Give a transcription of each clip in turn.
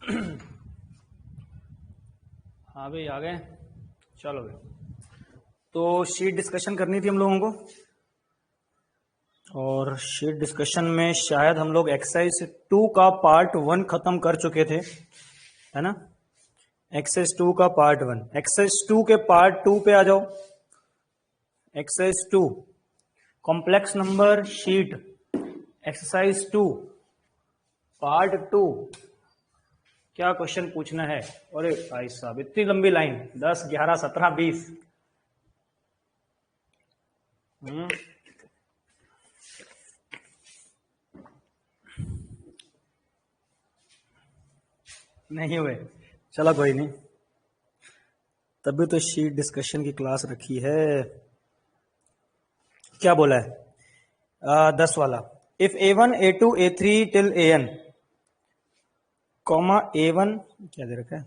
हाँ भाई आ गए। चलो भाई, तो शीट डिस्कशन करनी थी हम लोगों को, और शीट डिस्कशन में शायद हम लोग एक्सरसाइज 2 का पार्ट 1 खत्म कर चुके थे, है ना। एक्सरसाइज 2 का पार्ट 1, एक्सरसाइज 2 के पार्ट 2 पे आ जाओ। Exercise 2 complex number sheet, exercise 2 part 2। क्या क्वेश्चन पूछना है? अरे भाई साहब इतनी लंबी लाइन, 10 11 17 20। नहीं हुए, चलो कोई नहीं, तभी तो शीट डिस्कशन की क्लास रखी है। क्या बोला है? 10 वाला, if A1 A2 A3 till AN comma A1 क्या दे रखा है,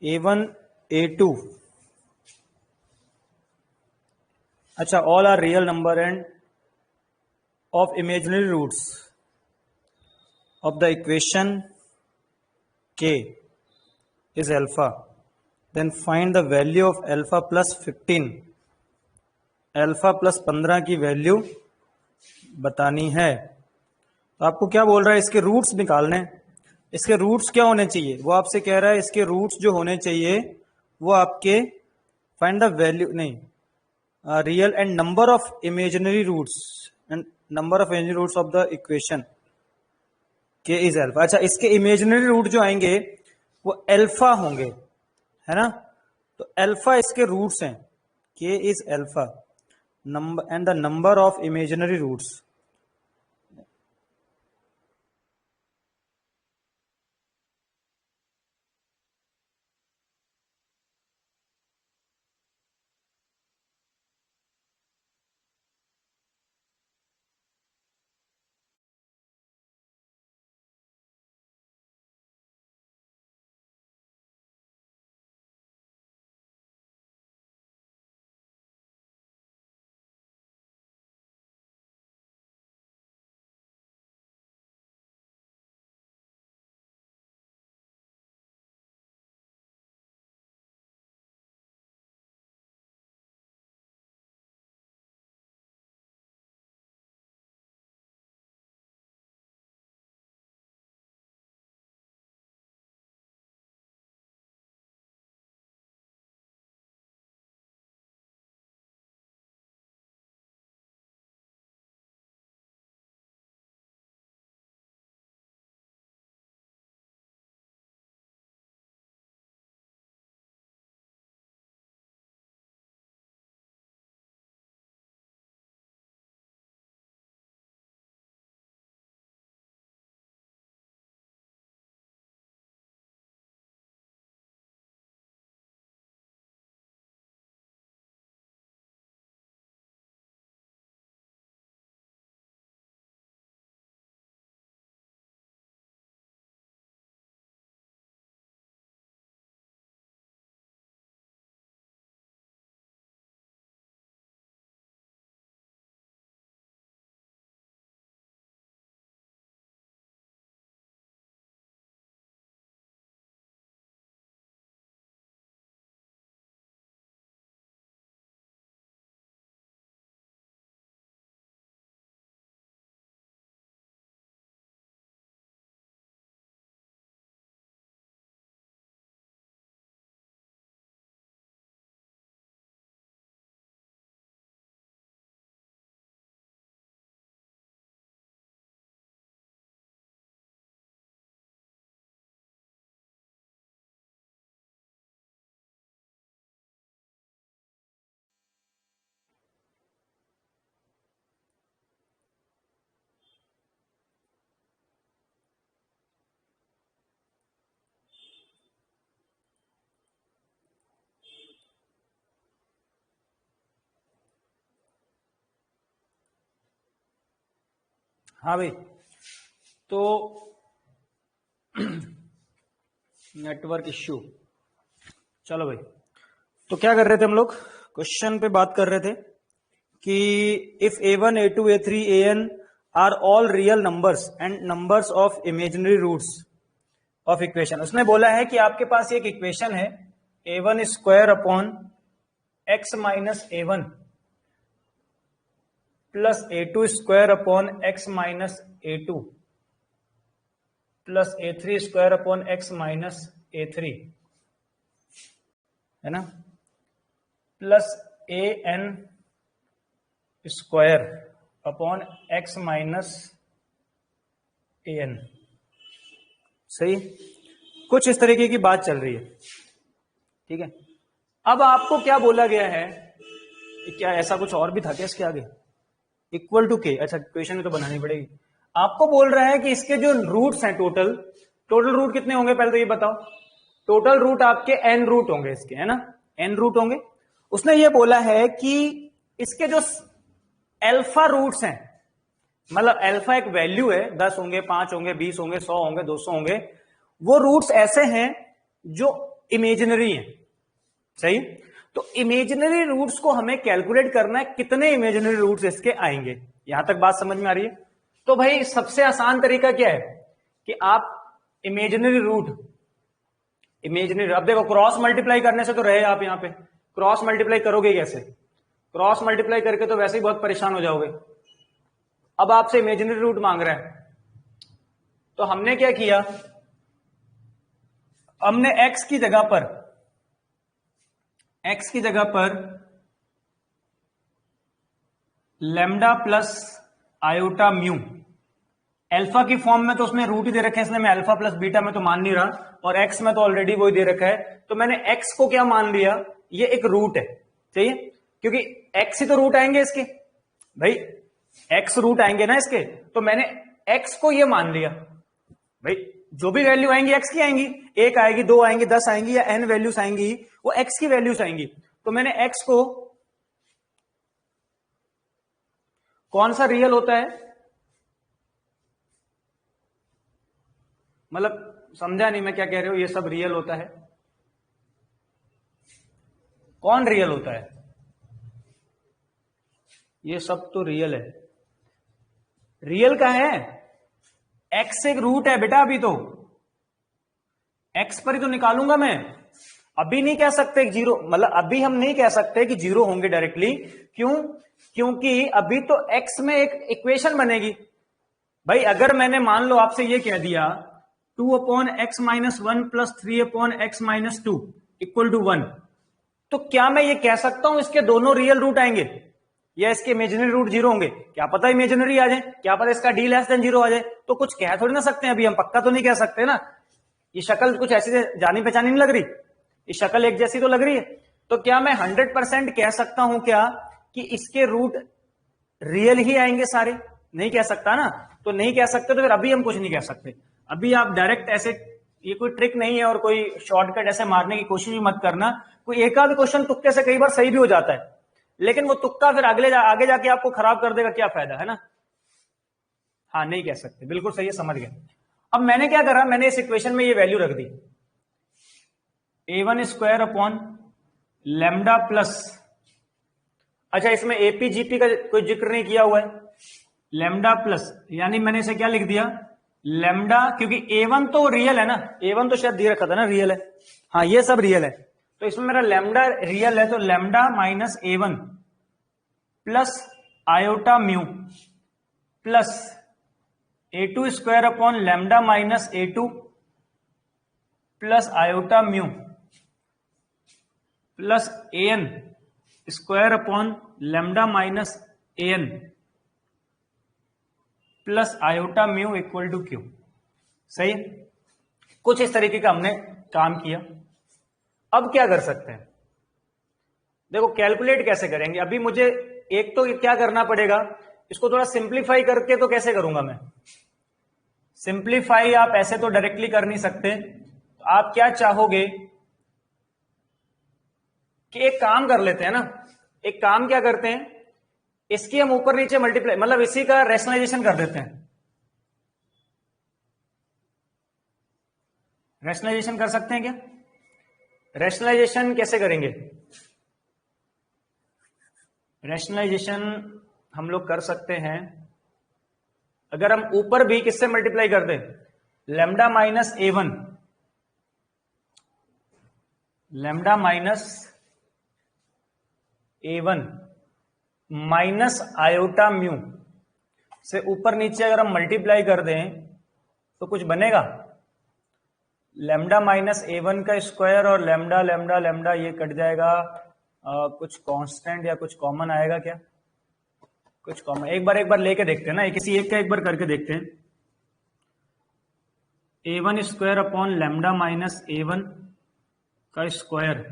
A1 A2, अच्छा, all are real number and of imaginary roots of the equation k is alpha, then find the value of alpha plus 15। Alpha plus 15 की value बतानी है। तो आपको क्या बोल रहा है, इसके रूट्स निकालने। इसके रूट्स क्या होने चाहिए, वो आपसे कह रहा है इसके रूट्स जो होने चाहिए वो आपके फाइंड द वैल्यू, नहीं, real and number of imaginary roots and number of imaginary roots of the equation k is alpha. अच्छा, इसके इमेजिनरी रूट जो आएंगे वो अल्फा होंगे, है ना। तो अल्फा इसके रूट्स हैं, k is alpha number and the number of imaginary roots. हाँ भाई, तो नेटवर्क इश्यू। चलो भाई, तो क्या कर रहे थे हम लोग, क्वेश्चन पे बात कर रहे थे कि if A1 A2 A3 AN are all real numbers and numbers of imaginary roots of equation. उसने बोला है कि आपके पास एक इक्वेशन है a1 square upon x minus a1 plus a2 square upon x minus a2 plus a3 square upon x minus a3, है ना, plus an square upon x minus an। सही, कुछ इस तरीके की बात चल रही है, ठीक है। अब आपको क्या बोला गया है, क्या ऐसा कुछ और भी था क्या इसके आगे, इक्वल टू के, अच्छा इक्वेशन में तो बनानी पड़ेगी। आपको बोल रहा है कि इसके जो रूट्स हैं, टोटल रूट कितने होंगे पहले तो ये बताओ। टोटल रूट आपके n रूट होंगे इसके, है ना, n रूट होंगे। उसने ये बोला है कि इसके जो अल्फा रूट्स हैं, मतलब अल्फा एक वैल्यू है, 10 होंगे, 5 होंगे, 20 होंगे, 100 होंगे, 200 होंगे, वो रूट्स ऐसे हैं जो इमेजिनरी हैं। सही, तो इमेजिनरी रूट्स को हमें कैलकुलेट करना है, कितने इमेजिनरी रूट्स इसके आएंगे। यहां तक बात समझ में आ रही है। तो भाई सबसे आसान तरीका क्या है कि आप इमेजिनरी रूट, अब देखो क्रॉस मल्टीप्लाई करने से तो रहे आप यहां पे, क्रॉस मल्टीप्लाई करोगे कैसे, क्रॉस मल्टीप्लाई करके तो वैसे ही बहुत परेशान हो जाओगे। अब आपसे इमेजिनरी रूट मांग रहा है, तो हमने क्या किया, हमने x की जगह पर lambda plus iota mu, alpha की फॉर्म में तो उसमें रूट ही दे रखे हैं, इसलिए मैं अल्फा प्लस बीटा में तो मान नहीं रहा, और x में तो ऑलरेडी वही दे रखा है, तो मैंने x को क्या मान लिया, ये एक रूट है। चाहिए, क्योंकि x ही तो रूट आएंगे इसके, भाई x रूट आएंगे ना इसके, तो मैंने x को ये मान लिया। भाई जो भी वैल्यू आएंगी x की आएंगी, 1 आएगी, 2 आएंगी, 10 आएंगी, या n वैल्यूज आएंगी, वो x की वैल्यूज आएंगी। तो मैंने x को, कौन सा रियल होता है, मतलब समझा नहीं मैं क्या कह रहे हो, ये सब रियल होता है, कौन रियल होता है, ये सब तो रियल है। रियल का है, x एक रूट है बेटा, अभी तो x पर ही तो निकालूंगा मैं, अभी नहीं कह सकते जीरो, मतलब अभी हम नहीं कह सकते कि जीरो होंगे डायरेक्टली। क्यों, क्योंकि अभी तो x में एक इक्वेशन बनेगी। भाई अगर मैंने मान लो आपसे ये कह दिया 2 upon x minus 1 plus 3 upon x minus 2 equal to 1, तो क्या मैं ये कह सकता हूं इसके दोनों रियल रूट आएंगे या इसके इमेजिनरी रूट जीरो होंगे? क्या पता इमेजिनरी आ जाए, क्या पता इसका डी लेस देन जीरो आ जाए, तो कुछ कह थोड़ी ना सकते हैं, अभी हम पक्का तो नहीं कह सकते ना। ये शक्ल कुछ ऐसी जानी पहचानी नहीं लग रही, ये शक्ल एक जैसी तो लग रही है। तो क्या मैं 100% कह सकता हूं क्या कि इसके रूट रियल ही आएंगे सारे? नहीं कह सकता ना, तो नहीं कह सकते तो फिर अभी हम कुछ नहीं कह सकते। अभी आप डायरेक्ट ऐसे, ये कोई ट्रिक नहीं है और कोई शॉर्टकट ऐसे मारने की कोशिश भी मत करना। कोई एक आध क्वेश्चन तुक्के से कई बार सही भी हो जाता है, लेकिन वो तुक्का फिर आगे जाके आपको खराब कर देगा, क्या फायदा, है ना। हाँ नहीं कह सकते, बिल्कुल सही है, समझ गए। अब मैंने क्या करा, मैंने इस इक्वेशन में ये वैल्यू रख दी, a1 square upon lambda plus, अच्छा इसमें एपीजीपी का कोई जिक्र नहीं किया हुआ है, लैम्डा प्लस, यानी मैंने इसे क्या लिख दिया, लैम्डा, क्योंकि a1 तो रियल है ना, a1 तो शायद दे रखा था ना, रियल है, हाँ ये सब रियल है, तो इसमें मेरा लैम्डा रियल है, तो lambda minus a1 plus iota mu plus a2 square upon lambda minus a2 plus iota mu plus an square upon lambda minus an plus iota mu equal to q. सही, कुछ इस तरीके का हमने काम किया। अब क्या कर सकते हैं, देखो कैलकुलेट कैसे करेंगे। अभी मुझे एक तो क्या करना पड़ेगा, इसको थोड़ा सिंप्लीफाई करके, तो कैसे करूंगा मैं सिंप्लीफाई, आप ऐसे तो डायरेक्टली कर नहीं सकते, तो आप क्या चाहोगे कि एक काम कर लेते हैं ना, एक काम क्या करते हैं, इसकी हम ऊपर नीचे मल्टीप्लाई, मतलब इसी का रैशनलाइजेशन कर देते हैं। रैशनलाइजेशन कर सकते हैं क्या? रैशनलाइजेशन कैसे करेंगे? रैशनलाइजेशन हम लोग कर सकते हैं, अगर हम ऊपर भी किससे मल्टीप्लाई कर दें, lambda minus A1, lambda minus A1 minus iota mu से ऊपर नीचे अगर हम मल्टीप्लाई कर दें तो कुछ बनेगा, लैम्डा माइनस A1 का स्क्वायर और लैम्डा लैम्डा लैम्डा ये कट जाएगा, कुछ कांस्टेंट या कुछ कॉमन आएगा क्या, कुछ कॉमन, एक बार लेके देखते हैं ना, किसी एक का एक बार करके देखते हैं। A1 square upon lambda minus A1 का स्क्वायर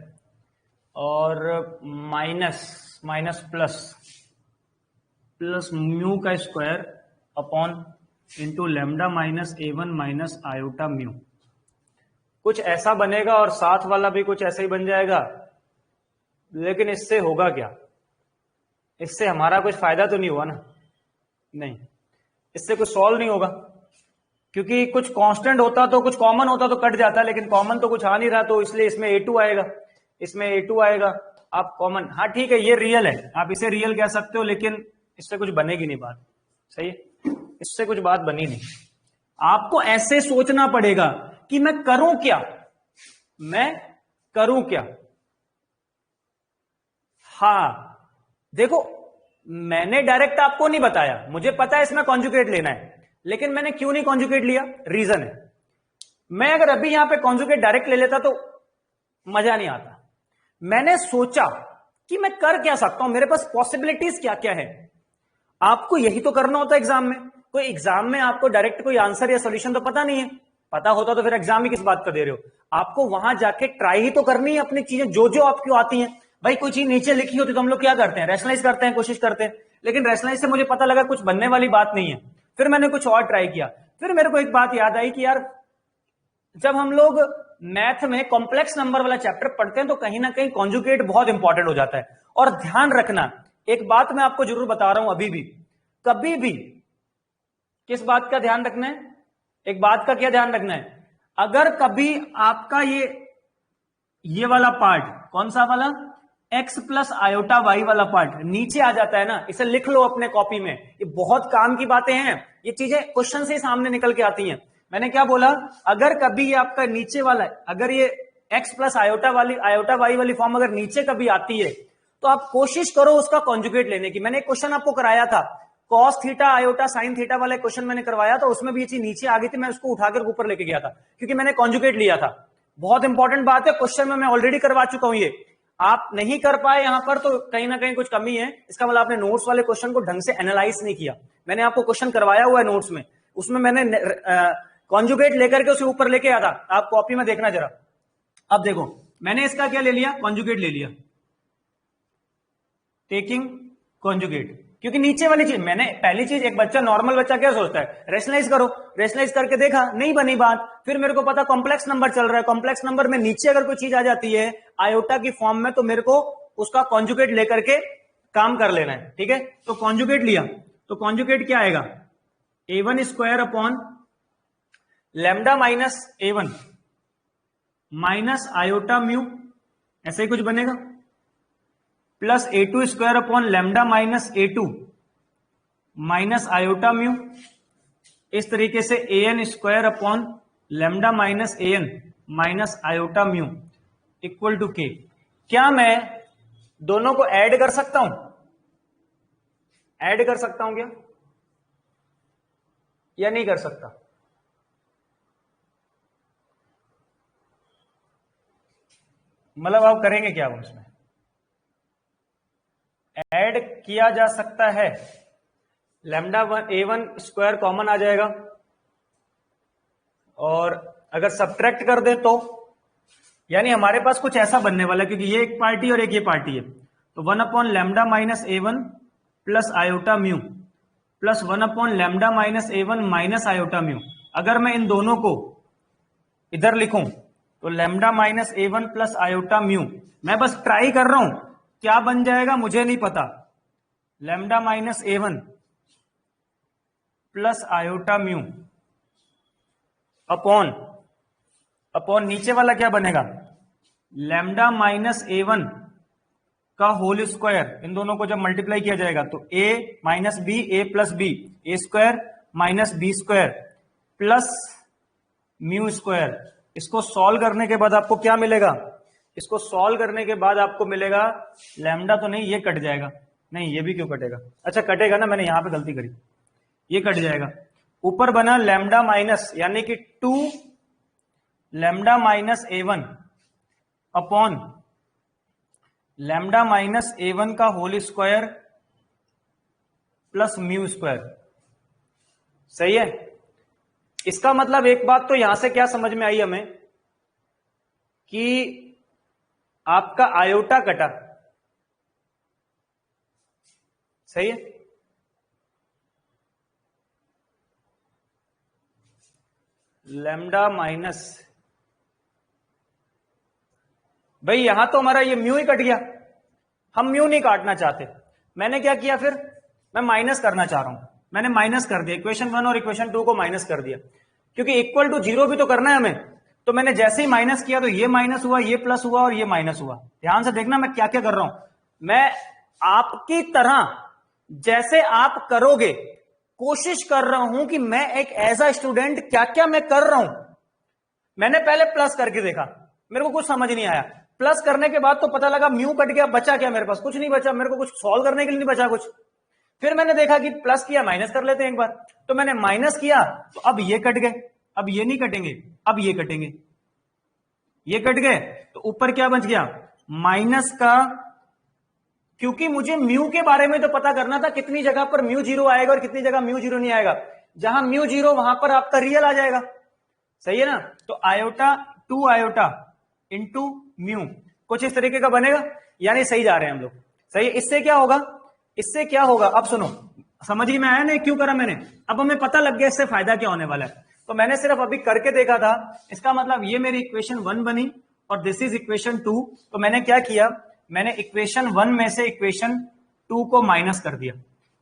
और minus minus plus plus mu का square upon into lambda minus A1 minus iota mu, कुछ ऐसा बनेगा और साथ वाला भी कुछ ऐसा ही बन जाएगा। लेकिन इससे होगा क्या, इससे हमारा कुछ फायदा तो नहीं हुआ ना, नहीं, इससे कुछ सॉल्व नहीं होगा, क्योंकि कुछ कांस्टेंट होता तो, कुछ कॉमन होता तो कट जाता, लेकिन कॉमन तो कुछ आ नहीं रहा, तो इसलिए इसमें A2 आएगा, इसमें A2 आएगा। आप कॉमन, हाँ ठीक है ये रियल है, आप इसे रियल कह सकते हो, लेकिन इससे कुछ बनेगी नहीं बात, सही है, इससे कुछ बात बनी नहीं। आपको ऐसे सोचना पड़ेगा कि मैं करूं क्या, मैं करूं क्या। हाँ देखो, मैंने डायरेक्ट आपको नहीं बताया, मुझे पता है इसमें कॉन्जुगेट लेना है, लेकिन मैंने क्यों नहीं कॉन्जुगेट लिया, रीजन है, मैं अगर अभी यहां पे कॉन्जुगेट डायरेक्ट ले लेता तो मजा नहीं आता। मैंने सोचा कि मैं कर क्या सकता हूं, मेरे पास पॉसिबिलिटीज क्या क्या है। आपको यही तो करना होता है एग्जाम में, कोई एग्जाम में आपको डायरेक्ट कोई आंसर या सॉल्यूशन तो पता नहीं है, पता होता तो फिर एग्जाम ही किस बात का दे रहे हो। आपको वहां जाके ट्राई ही तो करनी है अपनी चीजें जो जो आपको आती हैं। भाई कोई चीज नीचे लिखी होती तो हम लोग क्या करते हैं, रैशनलाइज करते हैं, कोशिश करते हैं, लेकिन रैशनलाइज से मुझे पता लगा कुछ बनने वाली बात नहीं है, फिर मैंने कुछ और ट्राई किया। फिर मेरे को एक बात याद आई कि यार जब हम लोग मैथ में कॉम्प्लेक्स नंबर वाला चैप्टर पढ़ते हैं तो कहीं ना कहीं कॉन्जुगेट बहुत इंपॉर्टेंट हो जाता है। और ध्यान रखना, एक बात मैं आपको जरूर बता रहा हूं अभी भी, कभी भी किस बात का ध्यान रखना है, एक बात का क्या ध्यान रखना है, अगर कभी आपका ये वाला पार्ट, कौन सा वाला, x प्लस आयोटा वाई वाला पार्ट नीचे आ जाता है ना, इसे लिख लो अपने कॉपी में, ये बहुत काम की बातें हैं, ये चीजें क्वेश्चन से सामने निकल के आती हैं। मैंने क्या बोला, अगर कभी ये आपका नीचे वाला, अगर ये x प्लस आयोटा वाई वाली फॉर्म अगर नीचे कभी आती है तो आप कोशिश करो उसका कॉन्जुगेट लेने की। मैंने एक क्वेश्चन आपको कराया था, cos theta iota sine theta वाला क्वेश्चन मैंने करवाया था, उसमें भी ये चीज नीचे आ गई थी, मैं उसको उठाकर ऊपर लेके गया था क्योंकि मैंने कॉन्जुगेट लिया था। बहुत इंपॉर्टेंट बात है, क्वेश्चन में मैं ऑलरेडी करवा चुका हूं, ये आप नहीं कर पाए यहां पर तो कहीं ना कहीं कुछ कमी है, इसका मतलब आपने नोट्स वाले क्वेश्चन को ढंग से एनालाइज नहीं किया। मैंने आपको क्वेश्चन करवाया हुआ है नोट्स में, उसमें मैंने कॉन्जुगेट लेकर के उसे ऊपर लेके आया था, आप कॉपी में देखना जरा। अब देखो मैंने इसका क्या ले लिया, कॉन्जुगेट ले लिया, टेकिंग कॉन्जुगेट, क्योंकि नीचे वाली चीज, मैंने पहली चीज, एक बच्चा नॉर्मल बच्चा क्या सोचता है, रेशनलाइज करो, रेशनलाइज करके देखा नहीं बनी बात, फिर मेरे को पता कॉम्प्लेक्स नंबर चल रहा है, कॉम्प्लेक्स नंबर में नीचे अगर कोई चीज आ जाती है आयोटा की फॉर्म में तो मेरे को उसका कॉन्जुगेट लेकर के काम कर लेना है, ठीक है। तो कॉन्जुगेट लिया, तो कॉन्जुगेट क्या आएगा, A1 square upon lambda minus A1 minus iota mu, ऐसा ही कुछ बनेगा, plus A2 square upon lambda minus A2 minus iota mu, इस तरीके से AN square upon lambda minus AN minus iota mu equal to K। क्या मैं दोनों को ऐड कर सकता हूं, ऐड कर सकता हूं क्या, या नहीं कर सकता, मतलब आप करेंगे क्या उसमें, ऐड किया जा सकता है, लैम्डा A1 स्क्वायर कॉमन आ जाएगा, और अगर सब्ट्रैक्ट कर दे तो, यानी हमारे पास कुछ ऐसा बनने वाला है, क्योंकि ये एक पार्टी और एक ये पार्टी है, तो 1 upon lambda minus A1 plus iota mu plus 1 upon lambda minus A1 minus iota mu. अगर मैं इन दोनों को इधर लिखूं तो lambda minus A1 plus iota mu, मैं बस ट्राई कर रहा हूं क्या बन जाएगा मुझे नहीं पता, lambda minus A1 plus iota mu upon upon नीचे वाला क्या बनेगा, लैम्डा माइनस A1 का होल स्क्वायर, इन दोनों को जब मल्टीप्लाई किया जाएगा तो A minus B, A plus B, A square minus B square plus mu square. इसको सॉल्व करने के बाद आपको क्या मिलेगा? इसको सॉल्व करने के बाद आपको मिलेगा लैम्डा तो नहीं, ये कट जाएगा। नहीं, ये भी क्यों कटेगा? अच्छा कटेगा ना, मैंने यहां पे गलती करी, ये कट जाएगा। ऊपर बना लैम्डा माइनस यानी कि 2 lambda minus A1 upon lambda minus A1 का whole square plus mu square. सही है। इसका मतलब एक बात तो यहां से क्या समझ में आई हमें कि आपका आयोटा कटा। सही है। लैम्डा माइनस, भाई यहां तो हमारा ये म्यू ही कट गया, हम म्यू नहीं काटना चाहते। मैंने क्या किया फिर? मैं माइनस करना चाह रहा हूं, मैंने माइनस कर दिया, इक्वेशन 1 और इक्वेशन 2 को माइनस कर दिया, क्योंकि इक्वल टू 0 भी तो करना है हमें। तो मैंने जैसे ही माइनस किया तो ये माइनस हुआ, ये प्लस हुआ और ये माइनस हुआ। ध्यान से देखना मैं क्या क्या कर रहा हूं। मैं आपकी तरह जैसे आप करोगे कोशिश कर रहा हूं कि मैं एक एज अ स्टूडेंट क्या क्या मैं कर रहा हूं। मैंने पहले प्लस करके देखा, मेरे को कुछ समझ नहीं आया। प्लस करने के बाद तो पता लगा म्यू कट गया, बचा क्या? मेरे पास कुछ नहीं बचा, मेरे को कुछ सॉल्व करने के लिए नहीं बचा कुछ। फिर मैंने देखा कि प्लस किया, माइनस कर लेते हैं एक बार, तो मैंने माइनस किया तो अब ये कट गए, अब ये नहीं कटेंगे, अब ये कटेंगे, ये कट गए। तो ऊपर क्या बच गया? माइनस का, क्योंकि मुझे म्यू के बारे में तो पता करना था कितनी जगह पर म्यू 0 आएगा और कितनी जगह म्यू 0 नहीं आएगा। जहां म्यू 0 वहां पर आपका रियल आ जाएगा। सही है ना? तो आयोटा 2 आयोटा इंटू म्यू कुछ इस तरीके का बनेगा, यानी सही जा रहे हैं हम लोग। सही है। इससे क्या होगा? इससे क्या होगा अब सुनो, समझ में आया ना क्यों करा मैंने? अब हमें पता लग गया इससे फायदा क्या होने वाला है। तो मैंने सिर्फ अभी करके देखा था। इसका मतलब ये मेरी इक्वेशन 1 बनी और दिस इज इक्वेशन 2। तो मैंने क्या किया? मैंने इक्वेशन 1 में से इक्वेशन 2 को माइनस कर दिया,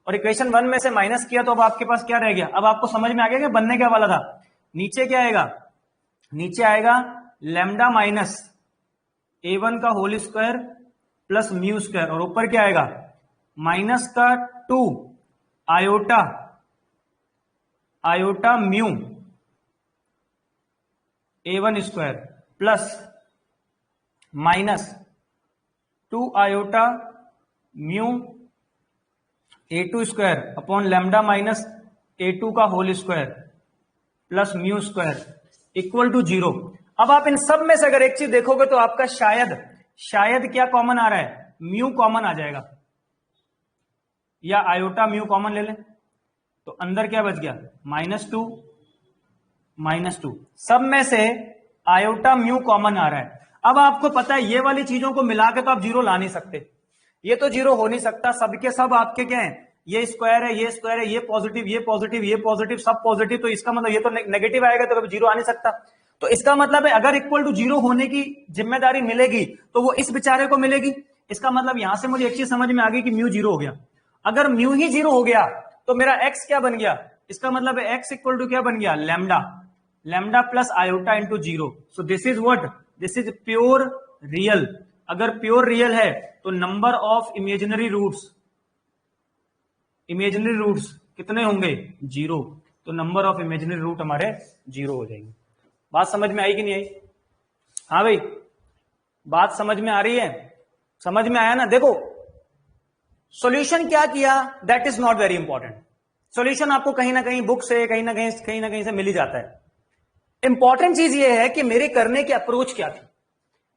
और इक्वेशन 1 में से माइनस किया तो अब आपके पास क्या रह गया? अब आपको समझ में आ गया कि बनने क्या वाला था। नीचे क्या आएगा? नीचे आएगा लैम्डा माइनस A1 का whole square plus mu square, और ऊपर क्या आएगा? माइनस का 2 iota iota mu A1 square plus minus 2 iota mu A2 square upon lambda minus A2 का whole square plus mu square equal to 0। अब आप इन सब में से अगर एक चीज देखोगे तो आपका शायद क्या कॉमन आ रहा है? म्यू कॉमन आ जाएगा, या आयोटा म्यू कॉमन ले लें तो अंदर क्या बच गया? -2 सब में से आयोटा म्यू कॉमन आ रहा है। अब आपको पता है ये वाली चीजों को मिला के तो आप 0 ला नहीं सकते, ये तो 0 हो नहीं सकता। सबके सब आपके क्या है? ये स्क्वायर है, ये स्क्वायर है, ये पॉजिटिव, ये पॉजिटिव, ये पॉजिटिव, सब पॉजिटिव। तो इसका मतलब ये तो नेगेटिव आएगा तो कभी 0 आ नहीं सकता। तो इसका मतलब है अगर इक्वल टू 0 होने की जिम्मेदारी मिलेगी तो वो इस बेचारे को मिलेगी। इसका मतलब यहां से मुझे एक चीज समझ में आ गई कि म्यू 0 हो गया। अगर म्यू ही 0 हो गया तो मेरा एक्स क्या बन गया? इसका मतलब है एक्स इक्वल टू क्या बन गया? Lambda plus iota into 0। So this is what? This is pure real. अगर प्योर रियल है तो नंबर ऑफ इमेजिनरी रूट्स कितने होंगे? 0। तो नंबर ऑफ इमेजिनरी रूट हमारे 0 हो जाएंगे। बात समझ में आई कि नहीं आई? हाँ भाई, बात समझ में आ रही है? समझ में आया ना? देखो सॉल्यूशन क्या किया that is not very important. Solution आपको कहीं ना कहीं बुक से कहीं ना कहीं से मिल ही जाता है। इंपॉर्टेंट चीज ये है कि मेरे करने की अप्रोच क्या थी।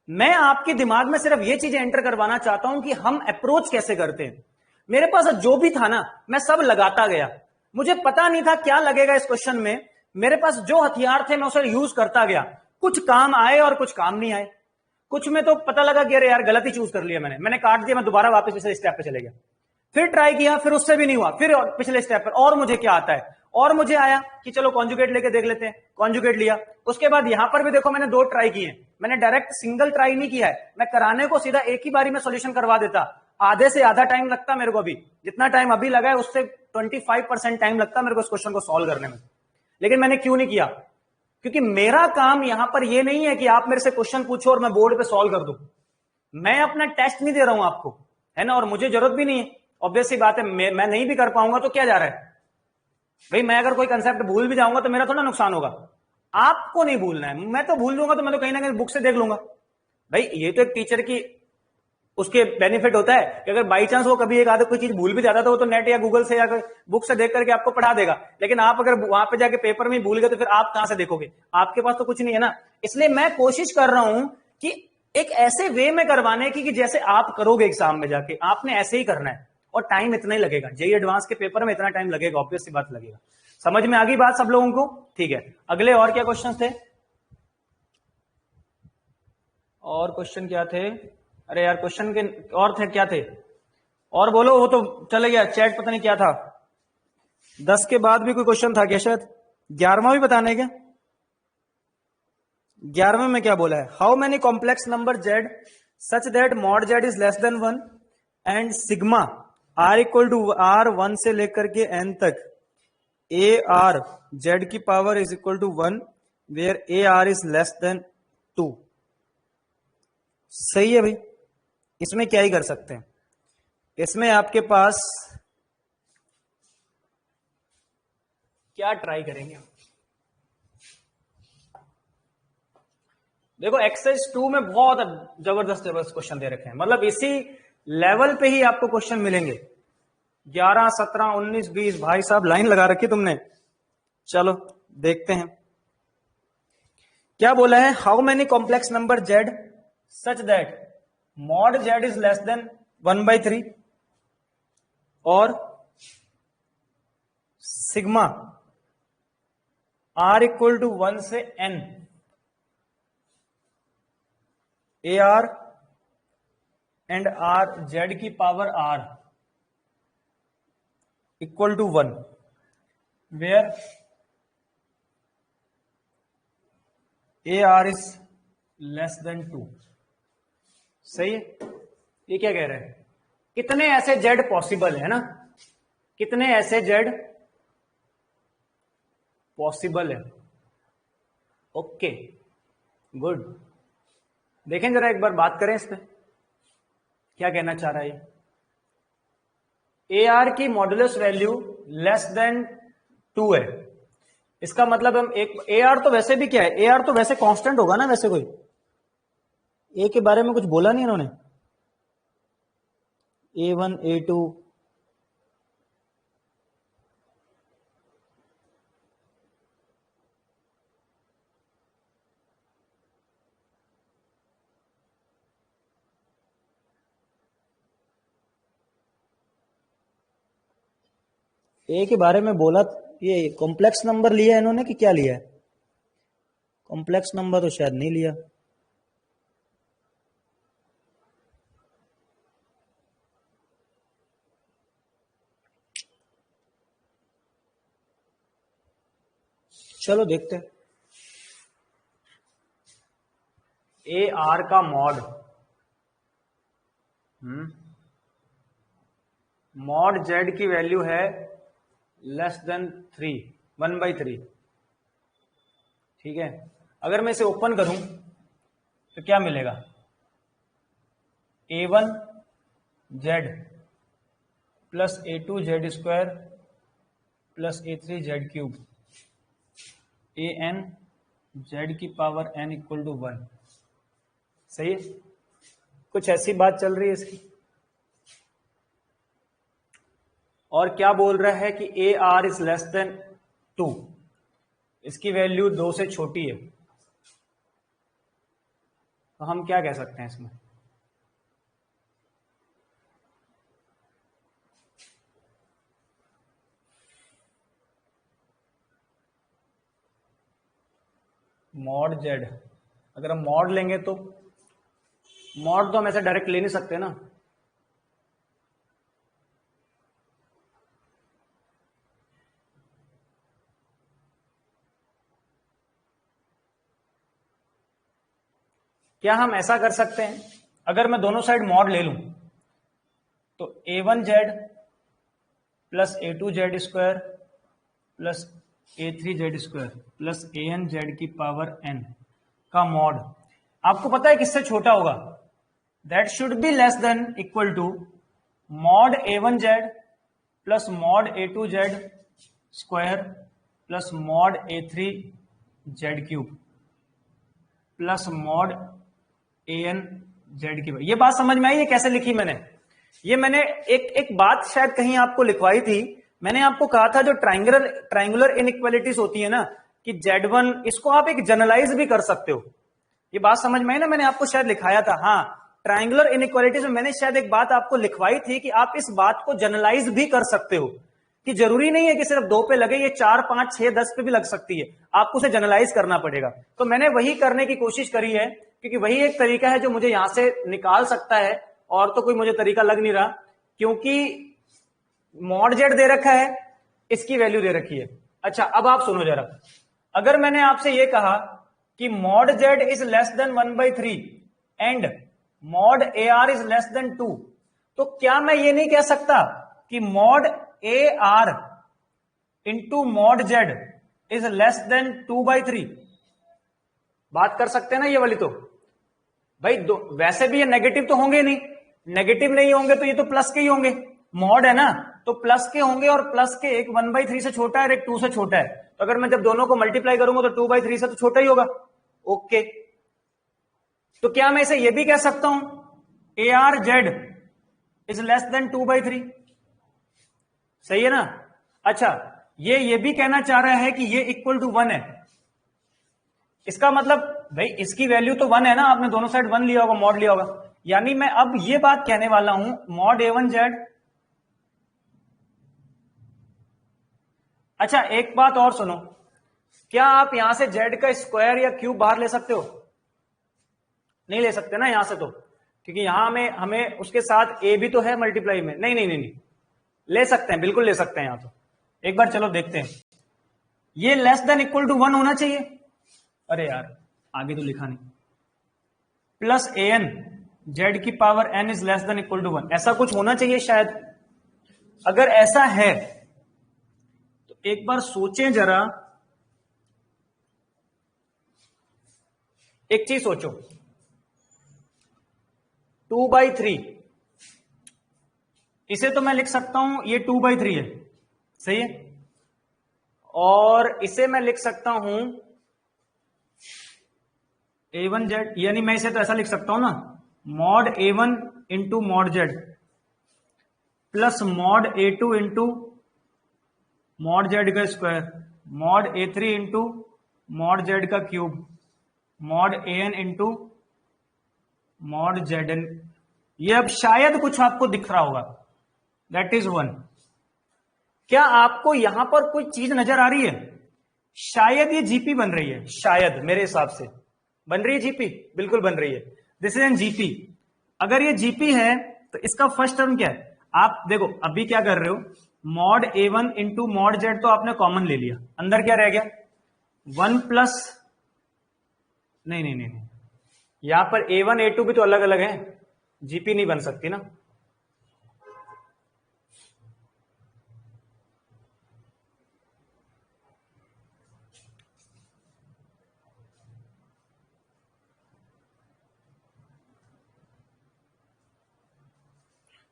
मैं आपके दिमाग में सिर्फ ये चीजें एंटर करवाना चाहता हूं कि हम अप्रोच कैसे करते हैं। मेरे पास जो भी था ना मैं सब लगाता गया। मुझे पता नहीं था क्या लगेगा इस क्वेश्चन में। मेरे पास जो हथियार थे मैं उसे यूज करता गया। कुछ काम आए और कुछ काम नहीं आए। कुछ में तो पता लगा कि अरे यार गलत ही चूज कर लिया मैंने काट दिया। मैं दोबारा वापस पिछले स्टेप पे चले गया, फिर ट्राई किया, फिर उससे भी नहीं हुआ, फिर पिछले स्टेप पर और मुझे क्या आता है, और मुझे आया कि चलो कॉन्जुगेट लेके देख लेते हैं। कॉन्जुगेट लिया, उसके बाद यहां पर भी देखो मैंने 2 ट्राई किए। मैंने डायरेक्ट सिंगल ट्राई नहीं किया है। मैं कराने को सीधा एक ही बारी में सॉल्यूशन करवा देता। आधे से आधा टाइम लगता मेरे को। अभी जितना टाइम अभी लगा है उससे 25% टाइम लगता मेरे को इस क्वेश्चन को सॉल्व करने में। लेकिन मैंने क्यों नहीं किया? क्योंकि मेरा काम यहां पर यह नहीं है कि आप मेरे से क्वेश्चन पूछो और मैं बोर्ड पे सॉल्व कर दूं। मैं अपना टेस्ट नहीं दे रहा हूं आपको, है ना, और मुझे जरूरत भी नहीं है। ऑब्वियस सी बात है, मैं नहीं भी कर पाऊंगा तो क्या जा रहा है, भाई मैं अगर कोई कंसेप्ट भूल भी जाऊंगा तो मेरा थोड़ा नुकसान होगा, आपको नहीं भूलना है। मैं तो भूल दूंगा तो मैं तो कहीं ना कहीं बुक से देख लूंगा। भाई ये तो एक टीचर की उसके बेनिफिट होता है कि अगर बाई चांस वो कभी एक आधा कोई चीज भूल भी जाता है तो वो तो नेट या गूगल से या बुक से देख करके आपको पढ़ा देगा। लेकिन आप अगर वहां पे जाके पेपर में भूल गए तो फिर आप कहां से देखोगे, आपके पास तो कुछ नहीं है ना। इसलिए मैं कोशिश कर रहा हूं कि एक ऐसे वे में करवाने की कि जैसे आप करोगे एग्जाम में जाके आपने ऐसे ही करना है, और टाइम इतना ही लगेगा। जेई एडवांस के पेपर में इतना टाइम लगेगा, ऑब्वियस सी बात लगेगा। समझ में आ गई बात सब लोगों को? ठीक है, अगले और क्या क्वेश्चन थे? और क्वेश्चन क्या थे? अरे यार क्वेश्चन के और थे, क्या थे? और बोलो, वो तो चले गया चैट, पता नहीं क्या था। 10 के बाद भी कोई क्वेश्चन था क्या? शायद 11वां भी बताना है क्या? 11वें में क्या बोला है? How many complex number Z such that mod Z is less than 1 and sigma R equal to R 1 से लेकर के एन तक ए आर जेड की power is equal to 1 where A R is less than 2। सही है भाई, इसमें क्या ही कर सकते हैं। इसमें आपके पास क्या ट्राई करेंगे? देखो एक्सरसाइज 2 में बहुत जबरदस्त जबरदस्त क्वेश्चन दे रखे हैं, मतलब इसी लेवल पे ही आपको क्वेश्चन मिलेंगे। 11, 17, 19, 20, भाई साहब लाइन लगा रखी तुमने। चलो देखते हैं क्या बोला है। How many complex number Z such that mod Z is less than 1/3 और सिग्मा आर इक्वल टू 1 से N A R and R Z की power R equal to 1 where A R is less than 2। सही है? ये क्या कह रहे हैं? कितने ऐसे जेड पॉसिबल है ना, कितने ऐसे जेड पॉसिबल है। ओके गुड, देखें जरा एक बार बात करें इस पे, क्या कहना चाह रहा है ये। ए आर की मॉडुलस वैल्यू लेस देन 2 है, इसका मतलब हम एक ए आर तो वैसे भी क्या है, ए आर तो वैसे कांस्टेंट होगा ना, वैसे कोई ए के बारे में कुछ बोला नहीं इन्होंने। A1 A2 ए के बारे में बोला। ये कॉम्प्लेक्स नंबर लिया है इन्होंने कि क्या लिया है? कॉम्प्लेक्स नंबर तो शायद नहीं लिया। चलो देखते हैं। ए आर का मॉड, मॉड जेड की वैल्यू है लेस देन 3, 1/3। ठीक है, अगर मैं इसे ओपन करूं तो क्या मिलेगा? A1 Z plus A2 Z square plus A3 Z cube AN Z की पावर n इक्वल टू 1। सही है? कुछ ऐसी बात चल रही है इसकी। और क्या बोल रहा है कि ए आर इज लेस देन 2, इसकी वैल्यू 2 से छोटी है। तो हम क्या कह सकते हैं इसमें? मॉड जेड, अगर हम मॉड लेंगे तो मॉड तो हम ऐसे डायरेक्ट ले नहीं सकते ना। क्या हम ऐसा कर सकते हैं, अगर मैं दोनों साइड मॉड ले लूं तो A1 Z plus A2 Z square plus A3 Z square plus AN Z की पावर n का मॉड आपको पता है किससे छोटा होगा? That should be less than equal to mod A1 Z plus mod A2 Z square plus mod A3 Z cube plus mod AN Z cube. ये बात समझ में आई? ये कैसे लिखी मैंने? ये मैंने एक बात शायद कहीं आपको लिखवाई थी। मैंने आपको कहा था जो ट्राइंगुलर इनइक्वालिटीज होती है ना, कि Z1 इसको आप एक जनरलाइज भी कर सकते हो। ये बात समझ में आई ना? मैंने आपको शायद लिखाया था। हाँ, ट्राइंगुलर इनइक्वालिटीज में मैंने शायद एक बात आपको लिखवाई थी कि आप इस बात को जनरलाइज भी कर सकते हो, कि जरूरी नहीं है कि सिर्फ 2 पे लगे, ये 4, 5, 6, 10 पे भी लग सकती है। आपको उसे जनरलाइज करना पड़ेगा। तो मैंने वही करने की कोशिश करी है, क्योंकि वही एक तरीका है जो मुझे यहां से निकाल सकता है, और तो कोई मुझे तरीका लग नहीं रहा, क्योंकि मॉड जेड दे रखा है, इसकी वैल्यू दे रखी है। अच्छा, अब आप सुनो जरा। अगर मैंने आपसे यह कहा कि mod Z is less than 1/3 and mod AR is less than 2, तो क्या मैं ये नहीं कह सकता कि mod AR into mod Z is less then 2/3? बात कर सकते हैं ना ये वाली? तो भाई वैसे भी ये नेगेटिव तो होंगे नहीं, नेगेटिव नहीं होंगे तो ये तो प्लस के ही होंगे। मॉड है ना, तो प्लस के होंगे, और प्लस के एक 1/3 से छोटा है और एक 2 से छोटा है। तो अगर मैं जब दोनों को मल्टीप्लाई करूंगा तो 2/3 से तो छोटा ही होगा। ओके, तो क्या मैं इसे ये भी कह सकता हूं AR Z is less then 2/3? सही है ना? अच्छा, ये भी कहना चाह रहा है कि ये इक्वल टू 1 है। इसका मतलब भाई इसकी वैल्यू तो 1 है ना, आपने दोनों साइड 1 लिया होगा, मॉड लिया होगा। यानी मैं अब ये बात कहने वाला हूं मॉड A1 जेड। अच्छा, एक बात और सुनो, क्या आप यहां से जेड का स्क्वायर या क्यूब बाहर ले सकते हो? नहीं ले सकते ना यहां से, तो क्योंकि यहां हमें उसके साथ ए भी तो है मल्टीप्लाई में। नहीं नहीं नहीं नहीं, ले सकते हैं, बिल्कुल ले सकते हैं यहां। तो एक बार चलो देखते हैं। ये लेस देन इक्वल टू 1 होना चाहिए। अरे यार, आगे तो लिखा नहीं। प्लस AN जेड की power N is less than equal to 1, ऐसा कुछ होना चाहिए शायद। अगर ऐसा है तो एक बार सोचें जरा, एक चीज सोचो, 2/3 इसे तो मैं लिख सकता हूं, ये 2/3 है, सही है। और इसे मैं लिख सकता हूं A1 जेड, यानी मैं इसे तो ऐसा लिख सकता हूं ना, mod A1 into mod Z plus mod A2 into mod Z का square, mod A3 into mod Z का cube, mod AN into mod ZN। ये अब शायद कुछ आपको दिख रहा होगा, दैट इज 1। क्या आपको यहां पर कोई चीज नजर आ रही है? शायद ये जीपी बन रही है, शायद मेरे हिसाब से बन रही है जीपी, बिल्कुल बन रही है। This is an GP. अगर ये जीपी है तो इसका फर्स्ट टर्म क्या है? आप देखो अभी क्या कर रहे हो, mod A1 into mod Z तो आपने कॉमन ले लिया, अंदर क्या रह गया? 1 प्लस, नहीं नहीं नहीं नहीं, यहां पर A1 A2 भी तो अलग अलग है, जीपी नहीं बन सकती ना।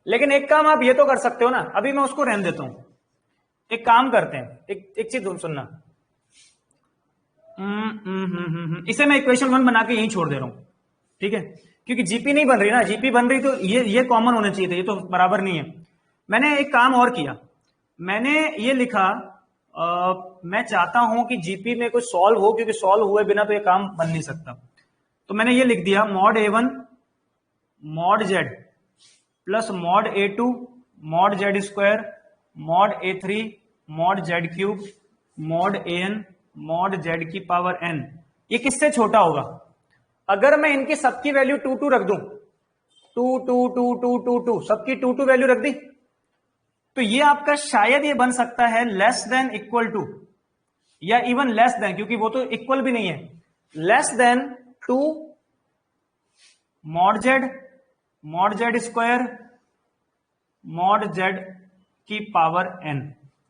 लेकिन एक काम आप ये तो कर सकते हो ना, अभी मैं उसको रहने देता हूं। एक काम करते हैं, एक चीज सुनना। इसे मैं इक्वेशन 1 बना के यहीं छोड़ दे रहा हूं, ठीक है? क्योंकि जीपी नहीं बन रही ना, जीपी बन रही तो ये कॉमन होना चाहिए था, ये तो बराबर नहीं है। मैंने एक काम और किया, मैंने ये लिखा मैं चाहता हूं कि जीपी में कुछ सॉल्व हो, क्योंकि सॉल्व हुए बिना तो ये काम बन नहीं सकता। तो मैंने ये लिख दिया mod A1 mod Z plus mod A2 mod Z square mod A3 mod Z cube mod AN mod Z की पावर N। ये किससे छोटा होगा? अगर मैं इनकी सबकी वैल्यू 2 रख दूं, 2 सबकी 2 वैल्यू रख दी, तो ये आपका शायद ये बन सकता है लेस देन इक्वल टू, या इवन लेस देन, क्योंकि वो तो इक्वल भी नहीं है, less than 2 mod Z square mod Z की पावर N।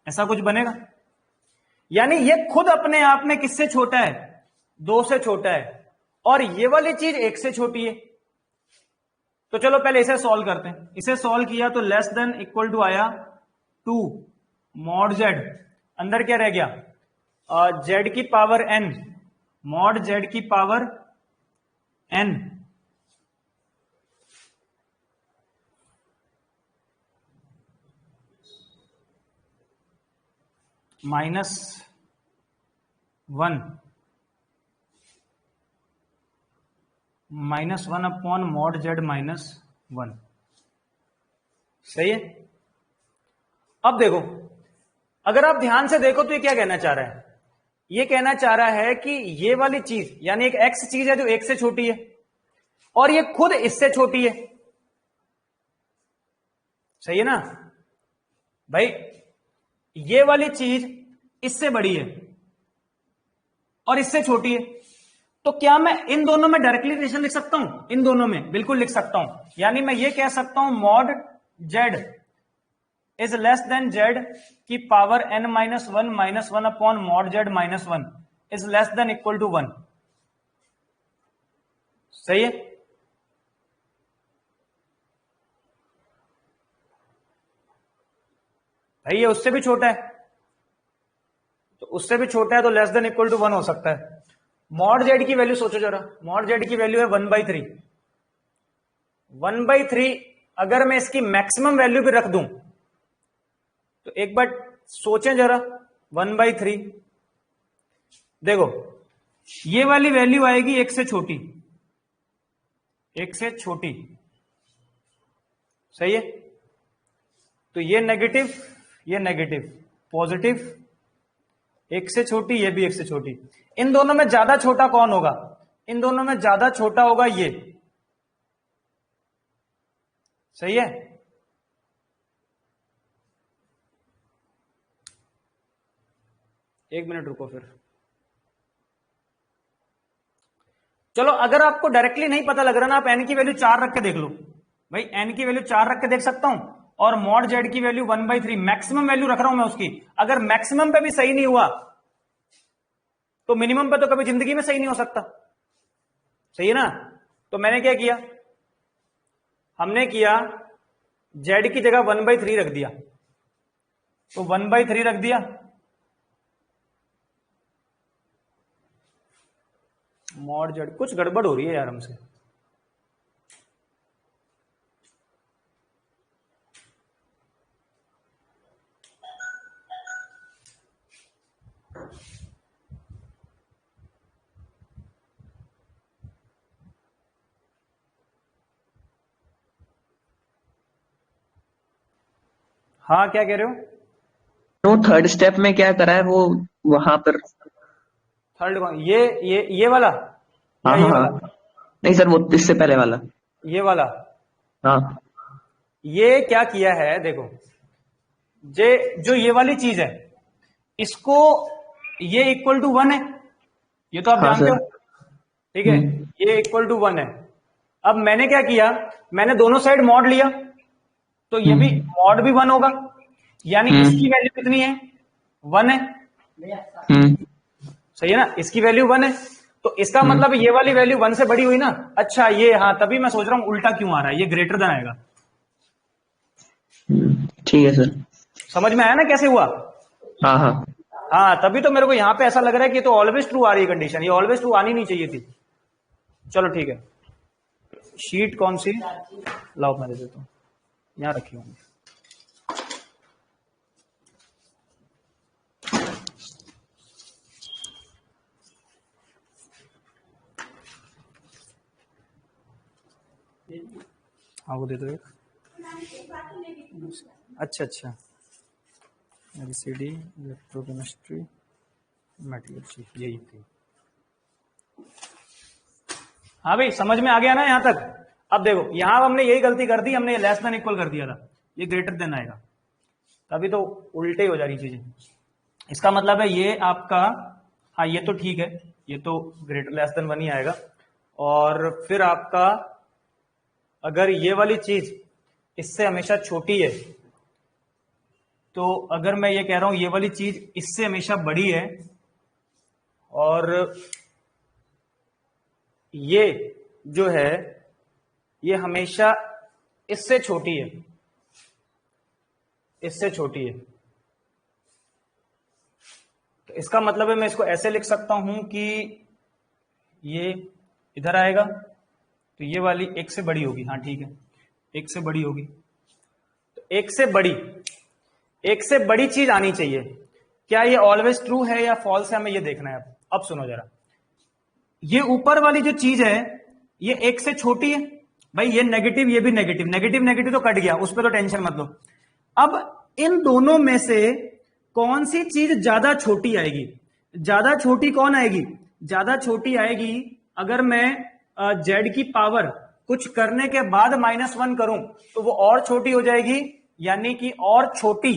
ऐसा कुछ बनेगा? यानी ये खुद अपने आप में किससे छोटा है? 2 से छोटा है, और ये वाली चीज 1 से छोटी है। तो चलो पहले इसे सॉल्व करते हैं। इसे सॉल्व किया तो लेस देन इक्वल टू आया 2 मॉड जेड। अंदर क्या रह गया, जेड की पावर एन, मॉड जेड की power N -1 -1 upon mod Z -1। सही है। अब देखो, अगर आप ध्यान से देखो तो ये क्या कहना चाह रहा है, ये कहना चाह रहा है कि ये वाली चीज यानी एक एक्स चीज है जो एक से छोटी है और ये खुद इससे छोटी है। सही है ना भाई, ये वाली चीज इससे बड़ी है और इससे छोटी है, तो क्या मैं इन दोनों में डायरेक्टली रिलेशन लिख सकता हूं? इन दोनों में बिल्कुल लिख सकता हूं। यानी मैं ये कह सकता हूं mod Z is less than Z की power n -1 upon mod Z -1 is less than equal to 1। सही है। भाई ये उससे भी छोटा है, तो उससे भी छोटा है तो लेस देन इक्वल टू 1 हो सकता है। मॉड जेड की वैल्यू सोचो जरा, मॉड जेड की वैल्यू है 1/3। 1/3 अगर मैं इसकी मैक्सिमम वैल्यू भी रख दूं तो एक बार सोचें जरा, 1/3 देखो ये वाली वैल्यू आएगी एक से छोटी, एक से छोटी। सही है। तो ये नेगेटिव, ये नेगेटिव, पॉजिटिव, एक से छोटी, ये भी एक से छोटी। इन दोनों में ज्यादा छोटा कौन होगा? इन दोनों में ज्यादा छोटा होगा ये। सही है। एक मिनट रुको फिर। चलो अगर आपको डायरेक्टली नहीं पता लग रहा ना, आप एन की वैल्यू 4 रख के देख लो। भाई एन की वैल्यू 4 रख के देख सकता हूं और मॉड जेड की वैल्यू 1/3 मैक्सिमम वैल्यू रख रहा हूं मैं उसकी। अगर मैक्सिमम पे भी सही नहीं हुआ तो मिनिमम पे तो कभी जिंदगी में सही नहीं हो सकता। सही है ना। तो मैंने क्या किया, हमने किया जेड की जगह 1/3 रख दिया, तो 1/3 रख दिया, मॉड जेड। कुछ गड़बड़ हो रही है यार हमसे। हाँ क्या कह रहे हो? तो थर्ड स्टेप में क्या करा है वो वहां पर? थर्ड कौन? ये वाला हाँ या हाँ ये वाला? हाँ। नहीं सर, वो इससे पहले वाला। ये वाला। हाँ ये क्या किया है देखो, जे जो ये वाली चीज है इसको, ये इक्वल टू 1 है, ये तो आप हाँ जानते हो। सर। ठीक है, ये इक्वल टू 1 है। अब मैंने क्या किया, मैंने दोनों साइड मॉड लिया, तो ये भी हम्म मॉड भी 1 होगा, यानी इसकी हम्म वैल्यू कितनी है? 1 है। हम्म सही है ना, इसकी वैल्यू 1 है, तो इसका मतलब ये वाली वैल्यू 1 से बड़ी हुई ना। अच्छा ये, हाँ तभी मैं सोच रहा हूं उल्टा क्यों आ रहा है, ये ग्रेटर देन आएगा। ठीक है सर। समझ में आया ना कैसे हुआ? हाँ हाँ। हाँ तभी तो मेरे को यहां पे ऐसा लग रहा है कि ये तो ऑलवेज ट्रू आ रही है कंडीशन, ये ऑलवेज ट्रू आनी नहीं चाहिए थी। चलो ठीक है, शीट कौन सी, लाओ मैं दे देता हूं, यहां रखी होंगी। हाँ वो दे दो एक। अच्छा अच्छा, एलसीडी, इलेक्ट्रोकेमिस्ट्री, मेटलर्जी, यही थी। हाँ भाई समझ में आ गया ना यहां तक? अब देखो यहां हमने यही गलती कर दी, हमने लेस देन इक्वल कर दिया था, ये ग्रेटर देन आएगा, तभी तो उल्टे हो जा रही चीजें। इसका मतलब है ये आपका, हाँ ये तो ठीक है, ये तो ग्रेटर लेस देन 1 ही आएगा। और फिर आपका अगर ये वाली चीज इससे हमेशा छोटी है, तो अगर मैं ये कह रहा हूं ये वाली चीज इससे हमेशा बड़ी है और ये जो है ये हमेशा इससे छोटी है, इससे छोटी है। तो इसका मतलब है मैं इसको ऐसे लिख सकता हूं कि ये इधर आएगा तो ये वाली एक से बड़ी होगी। हाँ ठीक है, एक से बड़ी होगी। तो एक से बड़ी चीज आनी चाहिए। क्या ये ऑलवेज ट्रू है या फॉल्स है, हमें ये देखना है। अब सुनो जरा, ये ऊपर वाली जो चीज है ये एक से छोटी है भाई, ये नेगेटिव ये भी नेगेटिव, नेगेटिव नेगेटिव तो कट गया, उस पर तो टेंशन मत लो। अब इन दोनों में से कौन सी चीज ज्यादा छोटी आएगी? ज्यादा छोटी कौन आएगी? ज्यादा छोटी आएगी अगर मैं जेड की पावर कुछ करने के बाद -1 करूं तो वो और छोटी हो जाएगी, यानी कि और छोटी।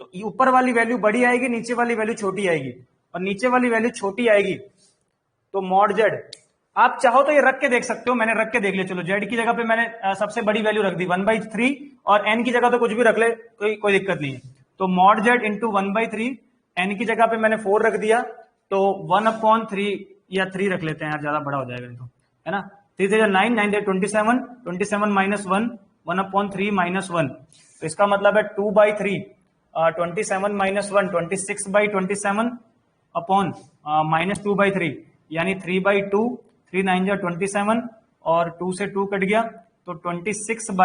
तो ऊपर वाली वैल्यू बड़ी आएगी, नीचे वाली वैल्यू छोटी आएगी, और नीचे वाली वैल्यू छोटी आएगी तो मॉड जेड। आप चाहो तो ये रख के देख सकते हो, मैंने रख के देख लिया। चलो जेड की जगह पे मैंने सबसे बड़ी वैल्यू रख दी 1/3, और एन की जगह तो कुछ भी रख ले, कोई दिक्कत नहीं है। तो मॉड जेड इंटू 1/3, एन की जगह पे मैंने 4 रख दिया, तो 1/3 या 3 रख लेते हैं यार, ज्यादा बड़ा हो जाएगा तो, है ना। 3 से 9, 9 27, 27 -1, 1/3 -1, तो इसका मतलब है 2/3, 27 -1, 26/27 अपॉन -2/3, यानी 3/2, 3 9 जा 27, और 2 से 2 कट गया तो 26